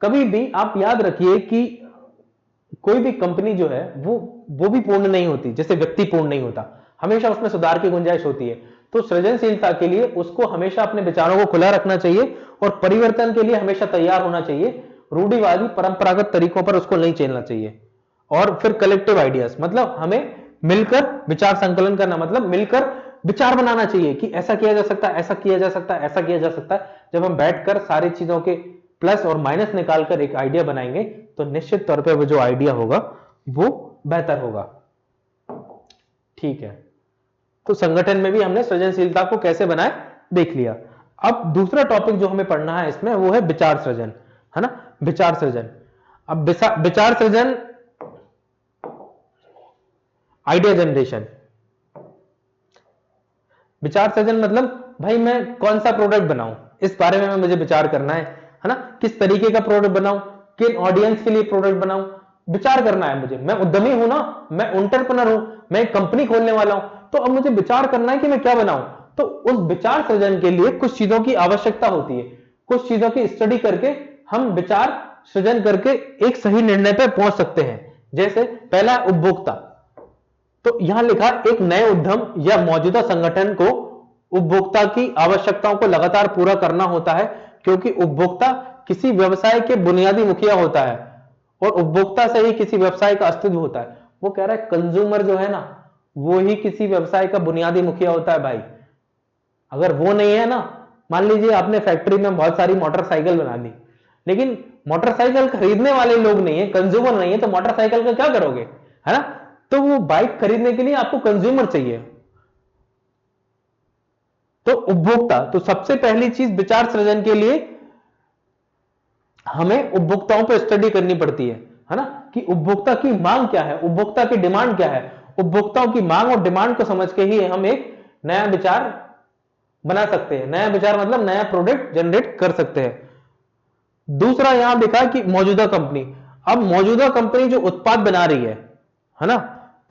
कभी भी आप याद रखिए कि कोई भी कंपनी जो है वो भी पूर्ण नहीं होती, जैसे व्यक्ति पूर्ण नहीं होता, हमेशा उसमें सुधार की गुंजाइश होती है। तो सृजनशीलता के लिए उसको हमेशा अपने विचारों को खुला रखना चाहिए और परिवर्तन के लिए हमेशा तैयार होना चाहिए। रूढ़िवादी परंपरागत तरीकों पर उसको नहीं चलना चाहिए। और फिर कलेक्टिव आइडियाज, मतलब हमें मिलकर विचार संकलन करना, मतलब मिलकर विचार बनाना चाहिए कि ऐसा किया जा सकता है, ऐसा किया जा सकता है, ऐसा किया जा सकता है। जब हम बैठकर सारी चीजों के प्लस और माइनस निकालकर एक आइडिया बनाएंगे तो निश्चित तौर पे वो जो आइडिया होगा वो बेहतर होगा। ठीक है, तो संगठन में भी हमने सृजनशीलता को कैसे बनाए देख लिया। अब दूसरा टॉपिक जो हमें पढ़ना है इसमें वो है विचार सृजन, है ना। विचार सृजन, अब विचार सृजन, आइडिया जनरेशन। विचार सृजन मतलब भाई मैं कौन सा प्रोडक्ट बनाऊं, इस बारे में मुझे विचार करना है ना। किस तरीके का प्रोडक्ट बनाऊं, किन ऑडियंस के लिए प्रोडक्ट बनाऊं, विचार करना है मुझे। मैं उद्यमी हूं ना, मैं एंटरप्रेन्योर हूं, मैं एक कंपनी खोलने वाला हूं, तो अब मुझे विचार करना है कि मैं क्या बनाऊं। तो उस विचार सृजन के लिए कुछ चीजों की आवश्यकता होती है, कुछ चीजों की स्टडी करके हम विचार सृजन करके एक सही निर्णय पर पहुंच सकते हैं। जैसे पहला, उपभोक्ता। तो यहां लिखा, एक नए उद्यम या मौजूदा संगठन को उपभोक्ता की आवश्यकताओं को लगातार पूरा करना होता है, क्योंकि उपभोक्ता किसी व्यवसाय के बुनियादी मुखिया होता है और उपभोक्ता से ही किसी व्यवसाय का अस्तित्व होता है। वो कह रहा है कंज्यूमर जो है ना, वो ही किसी व्यवसाय का बुनियादी मुखिया होता है भाई। अगर वो नहीं है ना, मान लीजिए आपने फैक्ट्री में बहुत सारी मोटरसाइकिल बना दी, लेकिन मोटरसाइकिल खरीदने वाले लोग नहीं है, कंज्यूमर नहीं है, तो मोटरसाइकिल का क्या करोगे, है ना। तो वो बाइक खरीदने के लिए आपको कंज्यूमर चाहिए, तो उपभोक्ता। तो सबसे पहली चीज विचार सृजन के लिए हमें उपभोक्ताओं पर स्टडी करनी पड़ती है ना, कि उपभोक्ता की मांग क्या है, उपभोक्ता की डिमांड क्या है। उपभोक्ताओं की मांग और डिमांड को समझ के ही हम एक नया विचार बना सकते हैं। नया विचार मतलब नया प्रोडक्ट जनरेट कर सकते हैं। दूसरा यहां लिखा कि मौजूदा कंपनी। अब मौजूदा कंपनी जो उत्पाद बना रही है ना,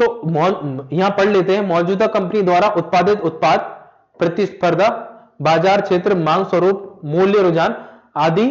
तो यहां पढ़ लेते हैं, मौजूदा कंपनी द्वारा उत्पादित उत्पाद प्रतिस्पर्धा, बाजार क्षेत्र, मांग स्वरूप, मूल्य रुझान आदि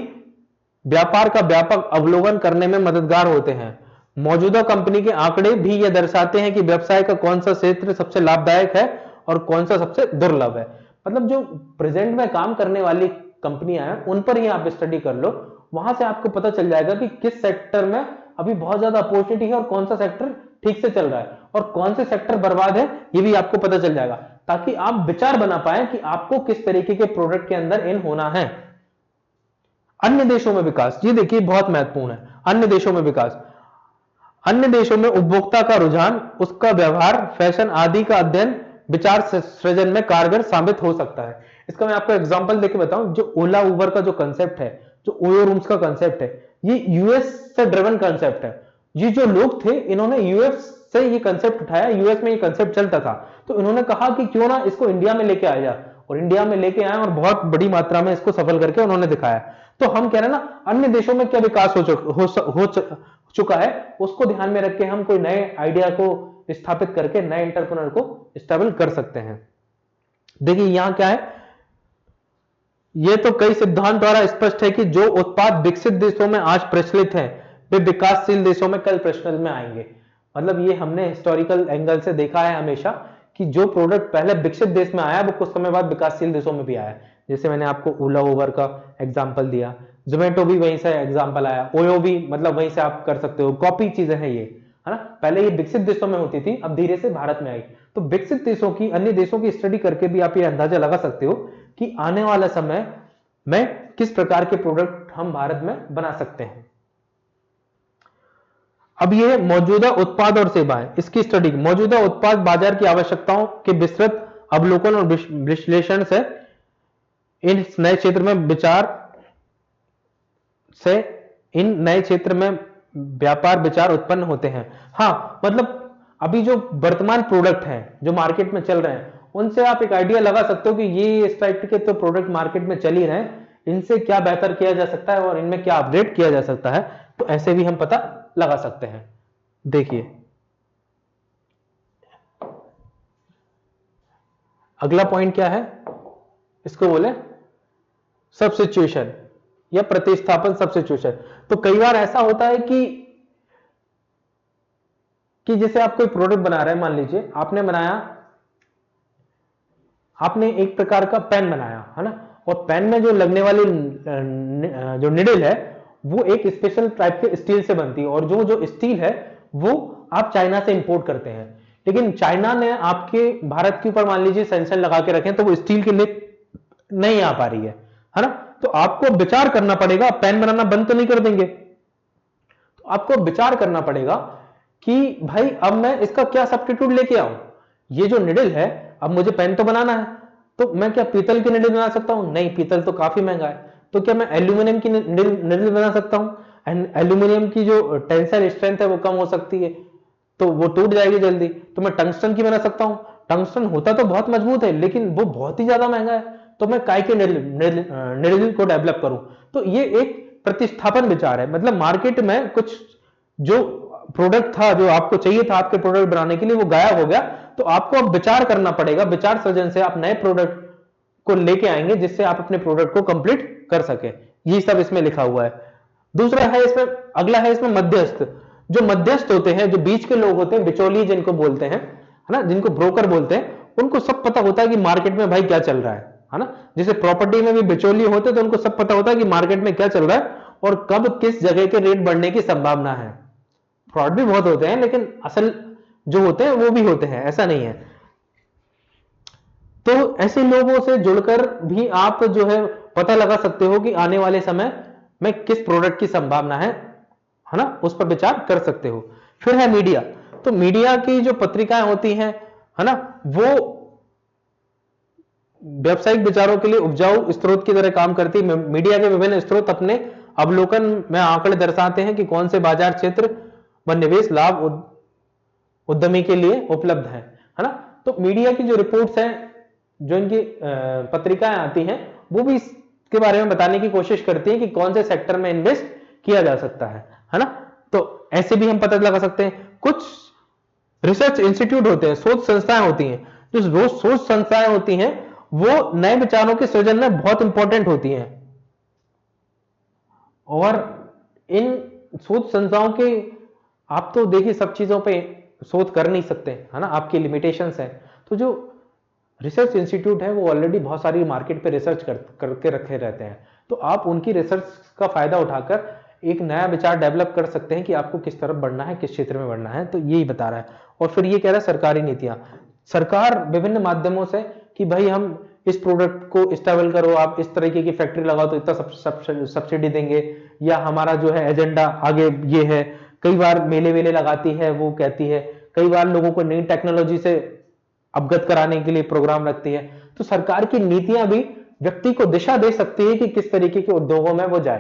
व्यापार का व्यापक अवलोकन करने में मददगार होते हैं। मौजूदा कंपनी के आंकड़े भी यह दर्शाते हैं कि व्यवसाय का कौन सा क्षेत्र सबसे लाभदायक है और कौन सा सबसे दुर्लभ है। मतलब जो प्रेजेंट में काम करने वाली कंपनियां हैं उन पर ही आप स्टडी कर लो, वहां से आपको पता चल जाएगा कि किस सेक्टर में अभी बहुत ज्यादा अपॉर्चुनिटी है और कौन सा सेक्टर ठीक से चल रहा है और कौन से सेक्टर बर्बाद है, ये भी आपको पता चल जाएगा, ताकि आप विचार बना पाए कि आपको किस तरीके के प्रोडक्ट के अंदर इन होना है। अन्य देशों में विकास, ये देखिए बहुत महत्वपूर्ण है। अन्य देशों में विकास, अन्य देशों में उपभोक्ता का रुझान, उसका व्यवहार, फैशन आदि का अध्ययन विचार सृजन में कारगर साबित हो सकता है। इसका मैं आपको एग्जांपल देके बताऊं, जो ओला उबर का जो कंसेप्ट है, जो ओयो रूम्स का कंसेप्ट है, ये यूएस से ड्रिवन कंसेप्ट है। ये जो लोग थे इन्होंने यूएस से ये कंसेप्ट उठाया, यूएस में ये कंसेप्ट चलता था, तो इन्होंने कहा कि क्यों ना इसको इंडिया में लेके आया जाए, और इंडिया में लेके आए और बहुत बड़ी मात्रा में इसको सफल करके उन्होंने दिखाया। तो हम कह रहे हैं ना, अन्य देशों में क्या विकास हो चुका है, उसको ध्यान में रख के हम कोई नए आइडिया को स्थापित करके नए एंटरप्रेन्योर को स्टेबल कर सकते हैं। देखिए यहां क्या है, यह तो कई सिद्धांत द्वारा स्पष्ट है कि जो उत्पाद विकसित देशों में आज प्रचलित हैं वे विकासशील देशों में कल प्रचलन में आएंगे। मतलब ये हमने हिस्टोरिकल एंगल से देखा है हमेशा कि जो प्रोडक्ट पहले विकसित देश में आया वो कुछ समय बाद विकासशील देशों में भी आया। जैसे मैंने आपको ओला उबर का एग्जांपल दिया, जोमेटो भी वहीं से एग्जांपल आया, ओयो भी मतलब वहीं से आप कर सकते हो, कॉपी चीजें हैं ये, है ना। पहले ये विकसित देशों में होती थी, अब धीरे से भारत में आई। तो विकसित देशों की, अन्य देशों की स्टडी करके भी आप ये अंदाजा लगा सकते हो कि आने वाला समय में किस प्रकार के प्रोडक्ट हम भारत में बना सकते हैं। अब ये मौजूदा उत्पाद और सेवाएं, इसकी स्टडी, मौजूदा उत्पाद बाजार की आवश्यकताओं के विस्तृत अवलोकन और विश्लेषण से इन नए क्षेत्र में विचार से इन नए क्षेत्र में व्यापार विचार उत्पन्न होते हैं। हाँ, मतलब अभी जो वर्तमान प्रोडक्ट हैं जो मार्केट में चल रहे हैं, उनसे आप एक आइडिया लगा सकते हो कि ये इस टाइप के तो प्रोडक्ट मार्केट में चल ही रहे हैं, इनसे क्या बेहतर किया जा सकता है और इनमें क्या अपग्रेड किया जा सकता है, तो ऐसे भी हम पता लगा सकते हैं। देखिए अगला पॉइंट क्या है, इसको बोले सब्स्टिट्यूशन या प्रतिस्थापन सब्स्टिट्यूशन। तो कई बार ऐसा होता है कि जैसे आप कोई प्रोडक्ट बना रहे हैं, मान लीजिए आपने बनाया, आपने एक प्रकार का पेन बनाया है ना, और पेन में जो लगने वाली जो निडल है वो एक स्पेशल टाइप के स्टील से बनती है, और जो स्टील है वो आप चाइना से इंपोर्ट करते हैं, लेकिन चाइना ने आपके भारत के ऊपर मान लीजिए सेंसर लगा के रखे, तो वो स्टील के लिए नहीं आ पा रही है ना। तो आपको विचार करना पड़ेगा, पेन बनाना बंद तो नहीं कर देंगे, तो आपको विचार करना पड़ेगा कि भाई अब मैं इसका क्या सब्स्टिट्यूट लेके आऊं। ये जो निडल है, अब मुझे पेन तो बनाना है, तो मैं क्या पीतल की निडल बना सकता हूं? नहीं, पीतल तो काफी महंगा है। तो क्या मैं एल्यूमिनियम की निडल बना सकता हूं? एंड एल्यूमिनियम की जो टेंसाइल स्ट्रेंथ है वो कम हो सकती है, तो वो टूट जाएगी जल्दी। तो मैं टंगस्टन की बना सकता हूं। टंगस्टन होता तो बहुत मजबूत है, लेकिन वो बहुत ही ज्यादा महंगा है, तो मैं काय के निडल को डेवलप करूं। तो ये एक प्रतिस्थापन विचार है, मतलब मार्केट में कुछ जो प्रोडक्ट था जो आपको चाहिए था आपके प्रोडक्ट बनाने के लिए, वो गायब हो गया, तो आपको अब विचार करना पड़ेगा, विचार सृजन से आप नए प्रोडक्ट को लेके आएंगे जिससे आप अपने प्रोडक्ट को कंप्लीट कर सके। ये सब इसमें लिखा हुआ है। दूसरा है इसमें, अगला है इसमें मध्यस्थ। जो मध्यस्थ होते हैं, जो बीच के लोग होते हैं, बिचौलिए जिनको बोलते हैं, है ना, जिनको ब्रोकर बोलते हैं, उनको सब पता होता है कि मार्केट में भाई क्या चल रहा है ना। जैसे प्रॉपर्टी में भी बिचौलिए होते हैं, तो उनको सब पता होता है कि मार्केट में क्या चल रहा है और कब किस जगह के रेट बढ़ने की संभावना है। फ्रॉड भी बहुत होते हैं, लेकिन असल जो होते हैं वो भी होते हैं, ऐसा नहीं है। तो ऐसे लोगों से जुड़कर भी आप जो है पता लगा सकते हो कि आने वाले समय में किस प्रोडक्ट की संभावना है ना, उस पर विचार कर सकते हो। फिर है मीडिया। तो मीडिया की जो पत्रिकाएं होती हैं, है ना, वो व्यावसायिक विचारों के लिए उपजाऊ स्रोत की तरह काम करती है। मीडिया के विभिन्न स्रोत अपने अवलोकन में आंकड़े दर्शाते हैं कि कौन से बाजार क्षेत्र व निवेश लाभ उद्यमी के लिए उपलब्ध है ना। तो मीडिया की जो रिपोर्ट्स हैं, जो इनकी पत्रिकाएं आती हैं, वो भी इसके बारे में बताने की कोशिश करती हैं कि कौन से सेक्टर में इन्वेस्ट किया जा सकता है ना। तो ऐसे भी हम पता लगा सकते हैं। कुछ रिसर्च इंस्टीट्यूट होते हैं, शोध संस्थाएं होती हैं, जो शोध संस्थाएं होती हैं वो नए विचारों के सृजन में बहुत इंपॉर्टेंट होती हैं, और इन शोध संस्थाओं के, आप तो देखिए सब चीजों पे शोध कर नहीं सकते है ना, आपकी लिमिटेशंस है। तो जो रिसर्च इंस्टीट्यूट है वो ऑलरेडी बहुत सारी मार्केट पे रिसर्च करके रखे रहते हैं, तो आप उनकी रिसर्च का फायदा उठाकर एक नया विचार डेवलप कर सकते हैं कि आपको किस तरफ बढ़ना है, किस क्षेत्र में बढ़ना है। तो यही बता रहा है। और फिर ये कह रहा है सरकारी नीतियां, सरकार विभिन्न माध्यमों से कि भाई हम इस प्रोडक्ट को स्टेबल करो, आप इस तरीके की फैक्ट्री लगाओ तो इतना सब्सिडी देंगे, या हमारा जो है एजेंडा आगे ये है। कई बार मेले वेले लगाती है, वो कहती है, कई बार लोगों को नई टेक्नोलॉजी से अवगत कराने के लिए प्रोग्राम रखती है। तो सरकार की नीतियां भी व्यक्ति को दिशा दे सकती है कि किस तरीके के उद्योगों में वो जाए,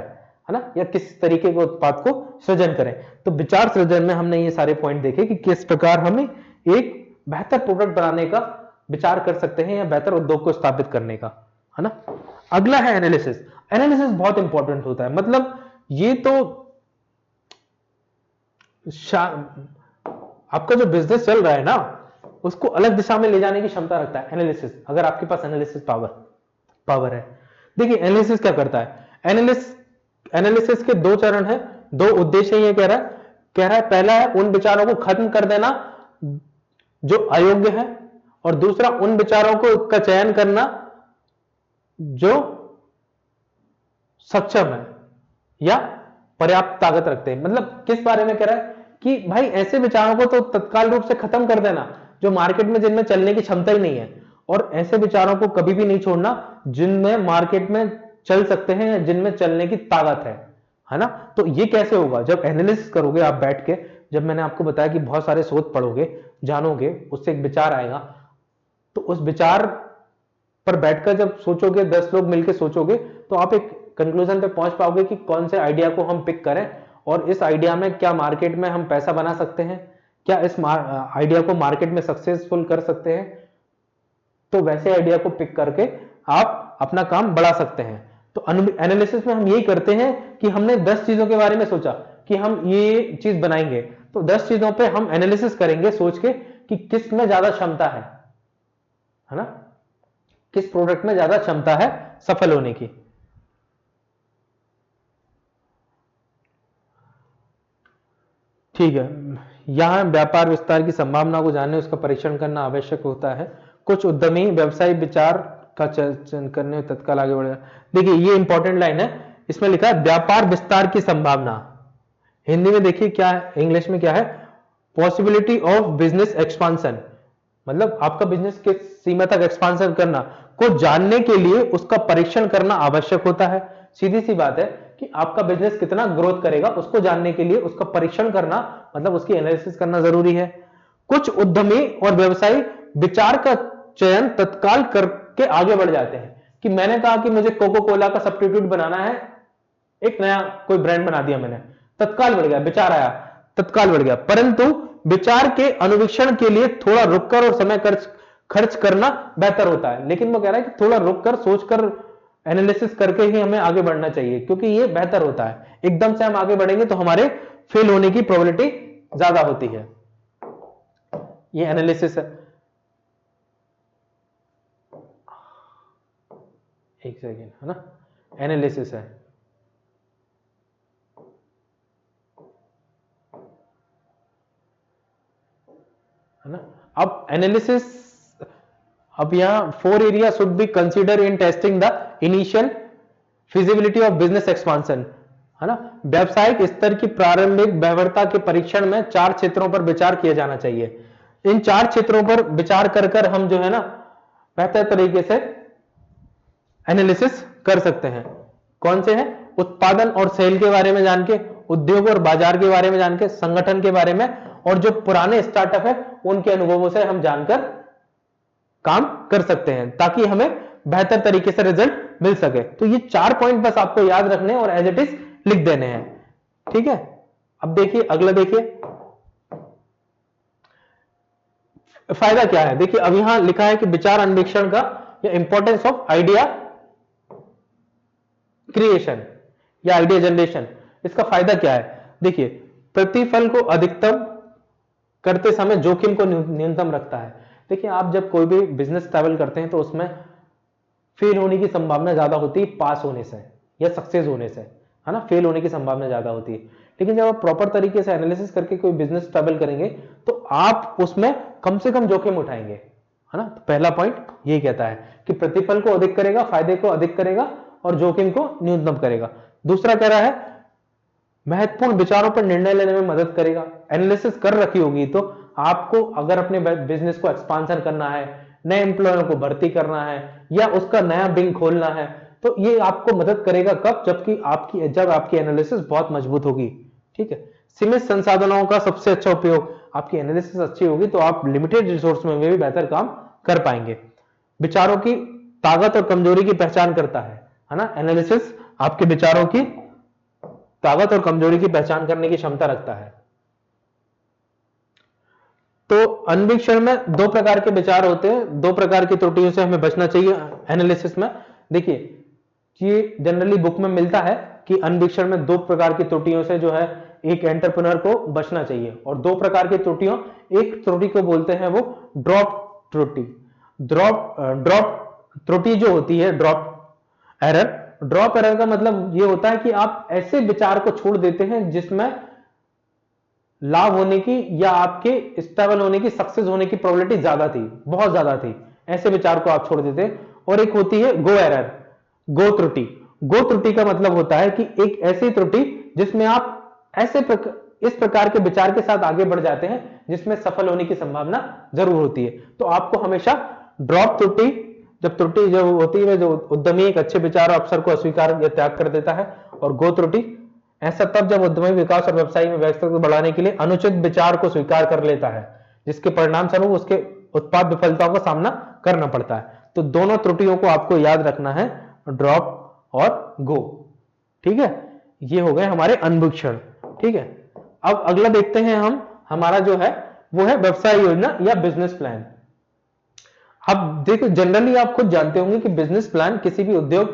है ना, या किस तरीके के उत्पाद को सृजन करें। तो विचार सृजन में हमने ये सारे पॉइंट देखे कि किस प्रकार हमें एक बेहतर प्रोडक्ट बनाने का विचार कर सकते हैं या बेहतर उद्योग को स्थापित करने का, है ना। अगला है एनालिसिस। एनालिसिस बहुत इंपॉर्टेंट होता है, मतलब ये तो आपका जो बिजनेस चल रहा है ना उसको अलग दिशा में ले जाने की क्षमता रखता है एनालिसिस, अगर आपके पास एनालिसिस पावर है। देखिए एनालिसिस क्या करता है, एनालिसिस के दो चरण है, दो उद्देश्य ये कह रहा है पहला है उन विचारों को खत्म कर देना जो अयोग्य है, और दूसरा उन विचारों को का चयन करना जो सक्षम है या पर्याप्त ताकत रखते हैं। मतलब किस बारे में कह रहा है कि भाई ऐसे विचारों को तो तत्काल रूप से खत्म कर देना जो मार्केट में जिनमें चलने की क्षमता ही नहीं है, और ऐसे विचारों को कभी भी नहीं छोड़ना जिनमें मार्केट में चल सकते हैं, जिनमें चलने की ताकत है ना। तो ये कैसे होगा, जब एनालिसिस करोगे आप बैठ के, जब मैंने आपको बताया कि बहुत सारे शोध पढ़ोगे, जानोगे, उससे एक विचार आएगा, तो उस विचार पर बैठकर जब सोचोगे, 10 लोग मिलकर सोचोगे, तो आप एक कंक्लूजन पे पहुंच पाओगे कि कौन से आइडिया को हम पिक करें और इस आइडिया में क्या मार्केट में हम पैसा बना सकते हैं, क्या इस आइडिया को मार्केट में सक्सेसफुल कर सकते हैं। तो वैसे आइडिया को पिक करके आप अपना काम बढ़ा सकते हैं। तो एनालिसिस में हम यही करते हैं कि हमने 10 चीजों के बारे में सोचा कि हम ये चीज बनाएंगे, तो 10 चीजों पे हम एनालिसिस करेंगे सोच के कि किस में ज्यादा क्षमता है ना, किस प्रोडक्ट में ज्यादा क्षमता है सफल होने की। ठीक है, यहां व्यापार विस्तार की संभावना को जानने उसका परीक्षण करना आवश्यक होता है। कुछ उद्यमी व्यवसायिक विचार का चयन करने में तत्काल आगे बढ़ेगा। देखिए ये इंपॉर्टेंट लाइन है, इसमें लिखा है व्यापार विस्तार की संभावना। हिंदी में देखिए क्या है, इंग्लिश में क्या है, पॉसिबिलिटी ऑफ बिजनेस एक्सपांशन, मतलब आपका बिजनेस किस सीमा तक एक्सपांशन करना को जानने के लिए उसका परीक्षण करना आवश्यक होता है। सीधी सी बात है कि आपका बिजनेस कितना ग्रोथ करेगा उसको जानने के लिए उसका परीक्षण करना, मतलब उसकी एनालिसिस करना जरूरी है। कुछ उद्यमी और व्यवसायी विचार का चयन तत्काल करके आगे बढ़ जाते हैं कि मैंने कहा कि मुझे कोको कोला का सब्स्टिट्यूट बनाना है, एक नया कोई ब्रांड बना दिया मैंने, तत्काल बढ़ गया, विचार आया, तत्काल बढ़ गया, परंतु विचार के अनुवीक्षण के लिए थोड़ा रुककर और समय खर्च करना बेहतर होता है। लेकिन वो कह रहा है कि थोड़ा रुककर सोचकर एनालिसिस करके ही हमें आगे बढ़ना चाहिए, क्योंकि ये बेहतर होता है। एकदम से हम आगे बढ़ेंगे तो हमारे फेल होने की प्रोबेबिलिटी ज्यादा होती है। ये एनालिसिस है। एक सेकेंड, है ना, एनालिसिस है। है ना, अब एनालिसिस, अब यहां 4 area should be consider in testing the initial feasibility of business expansion, है ना। व्यावसायिक स्तर की प्रारंभिक व्यवहार्यता के परीक्षण में 4 क्षेत्रों पर विचार किया जाना चाहिए। इन 4 क्षेत्रों पर विचार कर हम जो है ना बेहतर तरीके से एनालिसिस कर सकते हैं। कौन से हैं? उत्पादन और सेल के बारे में जान के, उद्योग और बाजार के बारे में जान के, संगठन के बारे में, और जो पुराने स्टार्टअप है उनके अनुभवों से हम जानकर काम कर सकते हैं ताकि हमें बेहतर तरीके से रिजल्ट मिल सके। तो ये 4 पॉइंट बस आपको याद रखने और एज इट इज लिख देने हैं, ठीक है। अब देखिए अगला, देखिए फायदा क्या है। देखिए अब यहां लिखा है कि विचार अन्वेषण का या इंपॉर्टेंस ऑफ आइडिया क्रिएशन या आइडिया जनरेशन, इसका फायदा क्या है। देखिए प्रतिफल को अधिकतम करते समय जोखिम को न्यूनतम रखता है। देखिए आप जब कोई भी बिजनेस ट्रैवल करते हैं तो उसमें फेल होने की संभावना ज्यादा होती है पास होने से या सक्सेस होने से, है ना, फेल होने की संभावना ज्यादा होती है। लेकिन जब आप प्रॉपर तरीके से एनालिसिस करके कोई बिजनेस ट्रैवल करेंगे तो आप उसमें कम से कम जोखिम उठाएंगे, है ना। तो पहला पॉइंट यही कहता है कि प्रतिफल को अधिक करेगा, फायदे को अधिक करेगा और जोखिम को न्यूनतम करेगा। दूसरा कह रहा है महत्वपूर्ण विचारों पर निर्णय लेने में मदद करेगा। एनालिसिस कर रखी होगी तो आपको अगर अपने बिजनेस को एक्सपांशन करना है, नए एम्प्लॉयों को भर्ती करना है या उसका नया विंग खोलना है, तो ये आपको मदद करेगा कब, जब आपकी एनालिसिस बहुत मजबूत होगी, ठीक है। सीमित संसाधनों का सबसे अच्छा उपयोग, आपकी एनालिसिस अच्छी होगी तो आप लिमिटेड रिसोर्स में भी बेहतर काम कर पाएंगे। विचारों की ताकत और कमजोरी की पहचान करता है ना। एनालिसिस आपके विचारों की ताकत और कमजोरी की पहचान करने की क्षमता रखता है। तो अन्वेषण में 2 प्रकार के विचार होते हैं, 2 प्रकार की त्रुटियों से हमें बचना चाहिए एनालिसिस में। देखिए ये जनरली बुक में मिलता है कि अन्वेषण में 2 प्रकार की त्रुटियों से जो है एक एंटरप्रेन्योर को बचना चाहिए। और 2 प्रकार की त्रुटियों, एक त्रुटि को बोलते हैं वो ड्रॉप त्रुटि। ड्रॉप त्रुटि जो होती है, ड्रॉप एरर का मतलब ये होता है कि आप ऐसे विचार को छोड़ देते हैं जिसमें लाभ होने की या आपके स्टेबल होने की, सक्सेस होने की प्रोबेबिलिटी ज्यादा थी, बहुत ज्यादा थी, ऐसे विचार को आप छोड़ देते हैं। और एक होती है गो एरर, गो त्रुटि। गो त्रुटि का मतलब होता है कि एक ऐसी त्रुटि जिसमें आप इस प्रकार के विचार के साथ आगे बढ़ जाते हैं जिसमें सफल होने की संभावना जरूर होती है। तो आपको हमेशा ड्रॉप त्रुटि, जब होती है जो उद्यमी एक अच्छे विचार और अवसर को अस्वीकार या त्याग कर देता है, और गो त्रुटि ऐसा तब जब उद्यमी विकास और व्यवसाय में व्यस्तता को बढ़ाने के लिए अनुचित विचार को स्वीकार कर लेता है, जिसके परिणाम स्वरूप उसके उत्पाद विफलताओं का सामना करना पड़ता है। तो दोनों त्रुटियों को आपको याद रखना है, ड्रॉप और गो। ठीक है, ये हो गए हमारे अन्वीक्षण। ठीक है, अब अगला देखते हैं हम, हमारा जो है वो है व्यवसाय योजना या बिजनेस प्लान। अब देखो, जनरली आप खुद जानते होंगे कि बिजनेस प्लान किसी भी उद्योग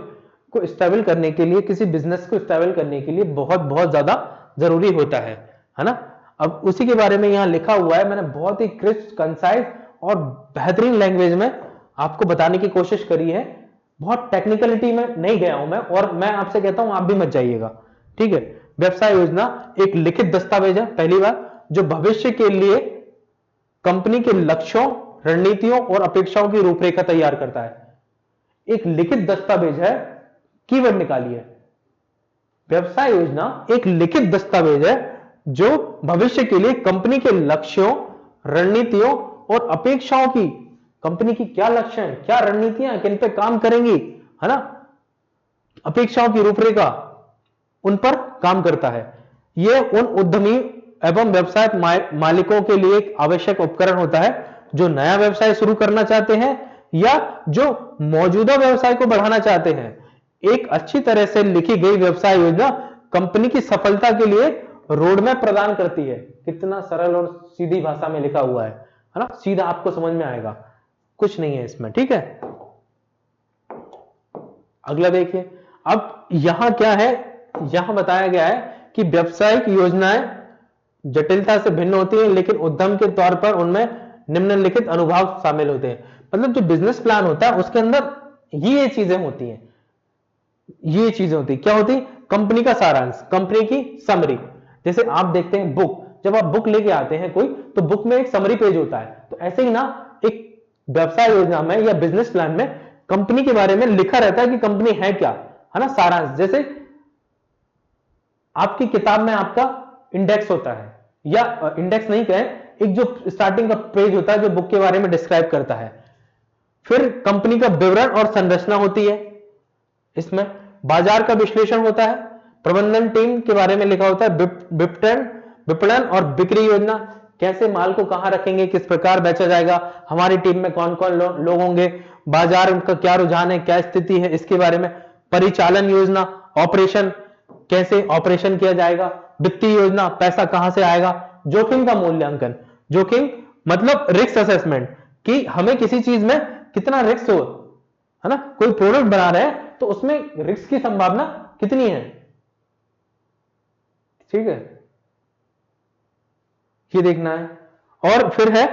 को स्टेबल करने के लिए, किसी बिजनेस को स्टेबल करने के लिए बहुत बहुत ज्यादा जरूरी होता है ना। अब उसी के बारे में यहां लिखा हुआ है, मैंने बहुत ही क्रिस्प, कंसाइज और बेहतरीन लैंग्वेज में आपको बताने की कोशिश करी है। बहुत टेक्निकलिटी में नहीं गया हूं मैं, और मैं आपसे कहता हूं आप भी मत जाइएगा। ठीक है, व्यवसाय योजना एक लिखित दस्तावेज है, पहली बार, जो भविष्य के लिए कंपनी के लक्ष्यों, रणनीतियों और अपेक्षाओं की रूपरेखा तैयार करता है। एक लिखित दस्तावेज है, कीवर्ड निकालिए, व्यवसाय योजना एक लिखित दस्तावेज है जो भविष्य के लिए कंपनी के लक्ष्यों, रणनीतियों और अपेक्षाओं की, कंपनी की क्या लक्ष्य हैं, क्या रणनीतियां, किन पे काम करेंगी, है ना, अपेक्षाओं की रूपरेखा, उन पर काम करता है। यह उन उद्यमी एवं व्यवसाय मालिकों के लिए एक आवश्यक उपकरण होता है जो नया व्यवसाय शुरू करना चाहते हैं या जो मौजूदा व्यवसाय को बढ़ाना चाहते हैं। एक अच्छी तरह से लिखी गई व्यवसाय योजना कंपनी की सफलता के लिए रोडमैप प्रदान करती है। कितना सरल और सीधी भाषा में लिखा हुआ है ना, सीधा आपको समझ में आएगा, कुछ नहीं है इसमें। ठीक है, अगला देखिए। अब यहां क्या है, यहां बताया गया है कि व्यावसायिक योजनाएं जटिलता से भिन्न होती हैं, लेकिन उद्यम के तौर पर उनमें निम्नलिखित अनुभाग शामिल होते हैं। मतलब जो बिजनेस प्लान होता है उसके अंदर ये चीजें होती हैं, ये चीजें होती, क्या होती, कंपनी का सारांश, कंपनी की समरी। जैसे आप देखते हैं बुक, जब आप बुक लेके आते हैं कोई, तो बुक में एक समरी पेज होता है। तो ऐसे ही ना एक व्यवसाय योजना में या बिजनेस प्लान में कंपनी के बारे में लिखा रहता है कि कंपनी है क्या, है ना, सारांश। जैसे आपकी किताब में आपका इंडेक्स होता है, या इंडेक्स नहीं कहें, एक जो स्टार्टिंग का पेज होता है जो बुक के बारे में डिस्क्राइब करता है। फिर कंपनी का विवरण और संरचना होती है, इसमें बाजार का विश्लेषण होता है, प्रबंधन टीम के बारे में लिखा होता है, विपणन और बिक्री योजना, कैसे माल को कहां रखेंगे, किस प्रकार बेचा जाएगा, हमारी टीम में कौन कौन लोग होंगे, बाजार का क्या रुझान है, क्या स्थिति है, इसके बारे में, परिचालन योजना, ऑपरेशन, कैसे ऑपरेशन किया जाएगा, वित्तीय योजना, पैसा कहां से आएगा, जोखिम का मूल्यांकन, जोखिम मतलब रिस्क असेसमेंट, कि हमें किसी चीज में कितना रिस्क हो, है ना, कोई प्रोडक्ट बना रहे हैं तो उसमें रिस्क की संभावना कितनी है। ठीक है, ये देखना है। और फिर है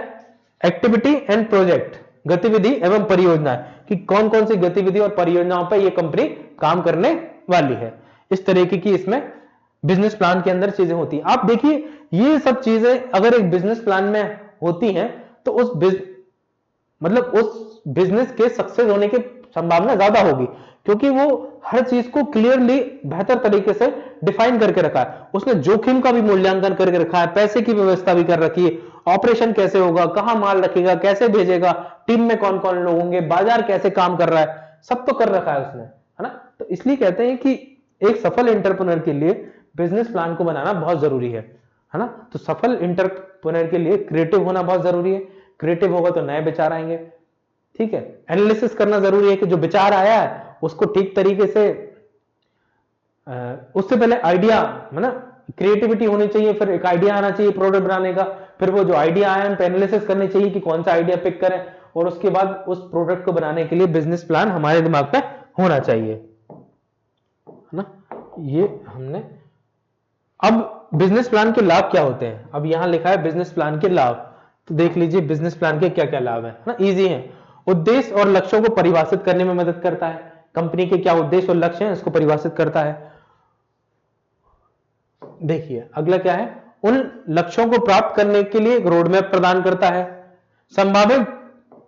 एक्टिविटी एंड प्रोजेक्ट, गतिविधि एवं परियोजना, कि कौन कौन सी गतिविधि और परियोजनाओं पर यह कंपनी काम करने वाली है। इस तरीके की इसमें बिजनेस प्लान के अंदर चीजें होती हैं। आप देखिए, ये सब चीजें अगर एक बिजनेस प्लान में होती हैं तो उस बिजनेस के सक्सेस होने की संभावना ज्यादा होगी, क्योंकि वो हर चीज को क्लियरली बेहतर तरीके से डिफाइन करके रखा है। उसने जोखिम का भी मूल्यांकन करके रखा है, पैसे की व्यवस्था भी कर रखी है, ऑपरेशन कैसे होगा, कहां माल रखेगा, कैसे भेजेगा, टीम में कौन कौन लोग होंगे, बाजार कैसे काम कर रहा है, सब तो कर रखा है उसने, है ना। तो इसलिए कहते हैं कि एक सफल एंटरप्रेन्योर के लिए बिजनेस प्लान को बनाना बहुत जरूरी है ना। तो सफल एंटरप्रेन्योर के लिए क्रिएटिव होना बहुत जरूरी है, क्रिएटिव होगा तो नए विचार आएंगे। ठीक है, एनालिसिस करना जरूरी है कि जो विचार आया है उसको ठीक तरीके से, उससे पहले आइडिया, है ना, क्रिएटिविटी होनी चाहिए, फिर एक आइडिया आना चाहिए प्रोडक्ट बनाने का, फिर वो जो आइडिया आया उन पर एनालिसिस करनी चाहिए कि कौन सा आइडिया पिक करें, और उसके बाद उस प्रोडक्ट को बनाने के लिए बिजनेस प्लान हमारे दिमाग में होना चाहिए, है ना। ये हमने, अब बिजनेस प्लान के लाभ क्या होते हैं, अब यहां लिखा है बिजनेस प्लान के लाभ, तो देख लीजिए बिजनेस प्लान के क्या क्या लाभ है ना, इजी है। उद्देश्य और लक्ष्यों को परिभाषित करने में मदद करता है, कंपनी के क्या उद्देश्य और लक्ष्य हैं इसको परिभाषित करता है। देखिए अगला क्या है, उन लक्ष्यों को प्राप्त करने के लिए एक रोड मैप प्रदान करता है, संभावित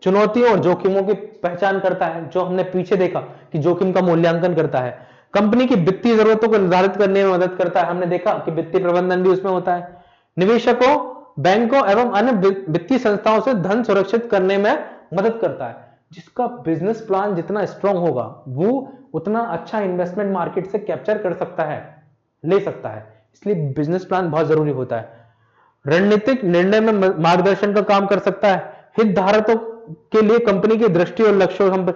चुनौतियों और जोखिमों की पहचान करता है, जो हमने पीछे देखा कि जोखिम का मूल्यांकन करता है, कंपनी की वित्तीय जरूरतों को निर्धारित करने में मदद करता है, हमने देखा कि वित्तीय प्रबंधन भी उसमें होता है, निवेशकों, बैंकों एवं अन्य वित्तीय संस्थाओं से धन सुरक्षित करने में मदद करता है। जिसका बिजनेस प्लान जितना स्ट्रांग होगा वो उतना अच्छा इन्वेस्टमेंट मार्केट से कैप्चर कर सकता है ले सकता है। इसलिए बिजनेस प्लान बहुत जरूरी होता है। रणनीतिक निर्णय में मार्गदर्शन का काम कर सकता है। हितधारकों के लिए कंपनी की दृष्टि और लक्ष्यों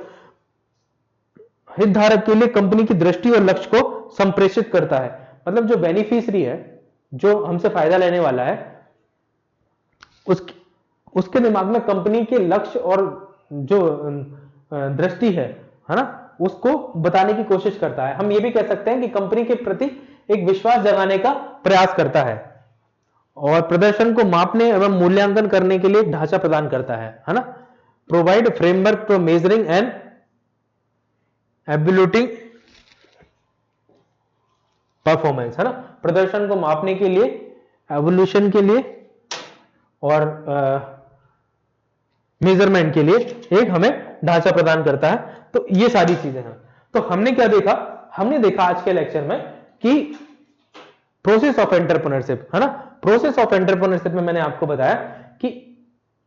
हितधारक के लिए कंपनी की दृष्टि और लक्ष्य को संप्रेषित करता है। मतलब जो बेनिफिशियरी है, जो हमसे फायदा लेने वाला है, उसके दिमाग में कंपनी के लक्ष्य और जो दृष्टि है ना, उसको बताने की कोशिश करता है। हम ये भी कह सकते हैं कि कंपनी के प्रति एक विश्वास जगाने का प्रयास करता है और प्रदर्शन को मापने एवं मूल्यांकन करने के लिए एक ढांचा प्रदान करता है ना। Provide framework for measuring and evaluating performance, है ना। प्रदर्शन को मापने के लिए, एवोल्यूशन के लिए और मेजरमेंट के लिए एक हमें ढांचा प्रदान करता है। तो ये सारी चीजें हैं। तो हमने क्या देखा? हमने देखा आज के लेक्चर में कि प्रोसेस ऑफ एंटरप्रेन्योरशिप, है ना। प्रोसेस ऑफ एंटरप्रेन्योरशिप में मैंने आपको बताया कि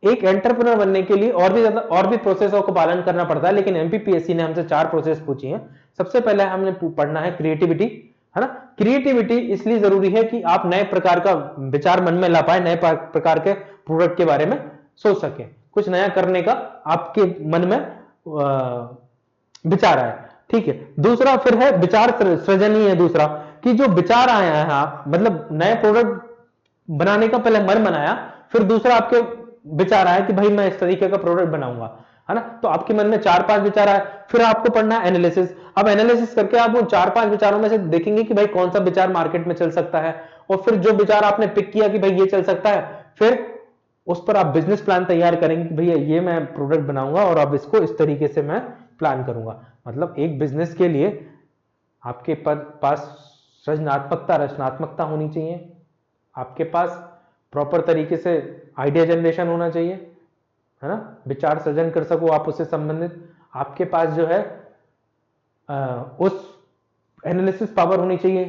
एक एंटरप्रेन्योर बनने के लिए और भी प्रोसेसों को पालन करना पड़ता है, लेकिन एमपीपीएससी ने हमसे 4 प्रोसेस पूछी हैं। सबसे पहले हमने पढ़ना है क्रिएटिविटी, है ना। क्रिएटिविटी इसलिए जरूरी है कि आप नए प्रकार का विचार मन में ला पाए, नए प्रकार के प्रोडक्ट के बारे में सोच सके, कुछ नया करने का आपके मन में विचार आए, ठीक है। दूसरा फिर है विचार सृजन ही है दूसरा, कि जो विचार आया है, आप मतलब नए प्रोडक्ट बनाने का पहले मन बनाया, फिर दूसरा आपके विचार आया कि भाई मैं इस तरीके का प्रोडक्ट बनाऊंगा, है ना। तो आपके मन में 4-5 विचार आए, फिर आपको पढ़ना है एनालिसिस। अब एनालिसिस करके आप उन 4-5 विचारों में से देखेंगे कि भाई कौन सा विचार मार्केट में चल सकता है, और फिर जो विचार आपने पिक किया कि भाई ये चल सकता है, फिर उस पर आप बिजनेस प्लान तैयार करेंगे कि भैया ये मैं प्रोडक्ट बनाऊंगा और अब इसको इस तरीके से मैं प्लान करूंगा। मतलब एक बिजनेस के लिए आपके पास सृजनात्मकता, रचनात्मकता होनी चाहिए, आपके पास प्रॉपर तरीके से आइडिया जनरेशन होना चाहिए, है ना, विचार सृजन कर सको आप उससे संबंधित, आपके पास जो है उस एनालिसिस पावर होनी चाहिए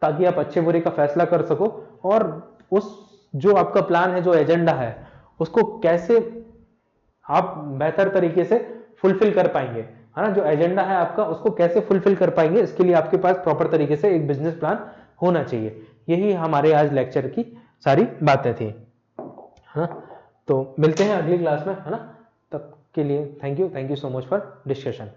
ताकि आप अच्छे बुरे का फैसला कर सको, और उस जो आपका प्लान है, जो एजेंडा है, उसको कैसे आप बेहतर तरीके से फुलफिल कर पाएंगे, है ना। जो एजेंडा है आपका, उसको कैसे फुलफिल कर पाएंगे, इसके लिए आपके पास प्रॉपर तरीके से एक बिजनेस प्लान होना चाहिए। यही हमारे आज लेक्चर की सारी बातें थी, है ना। तो मिलते हैं अगली क्लास में, है ना। तब के लिए thank you so much for discussion.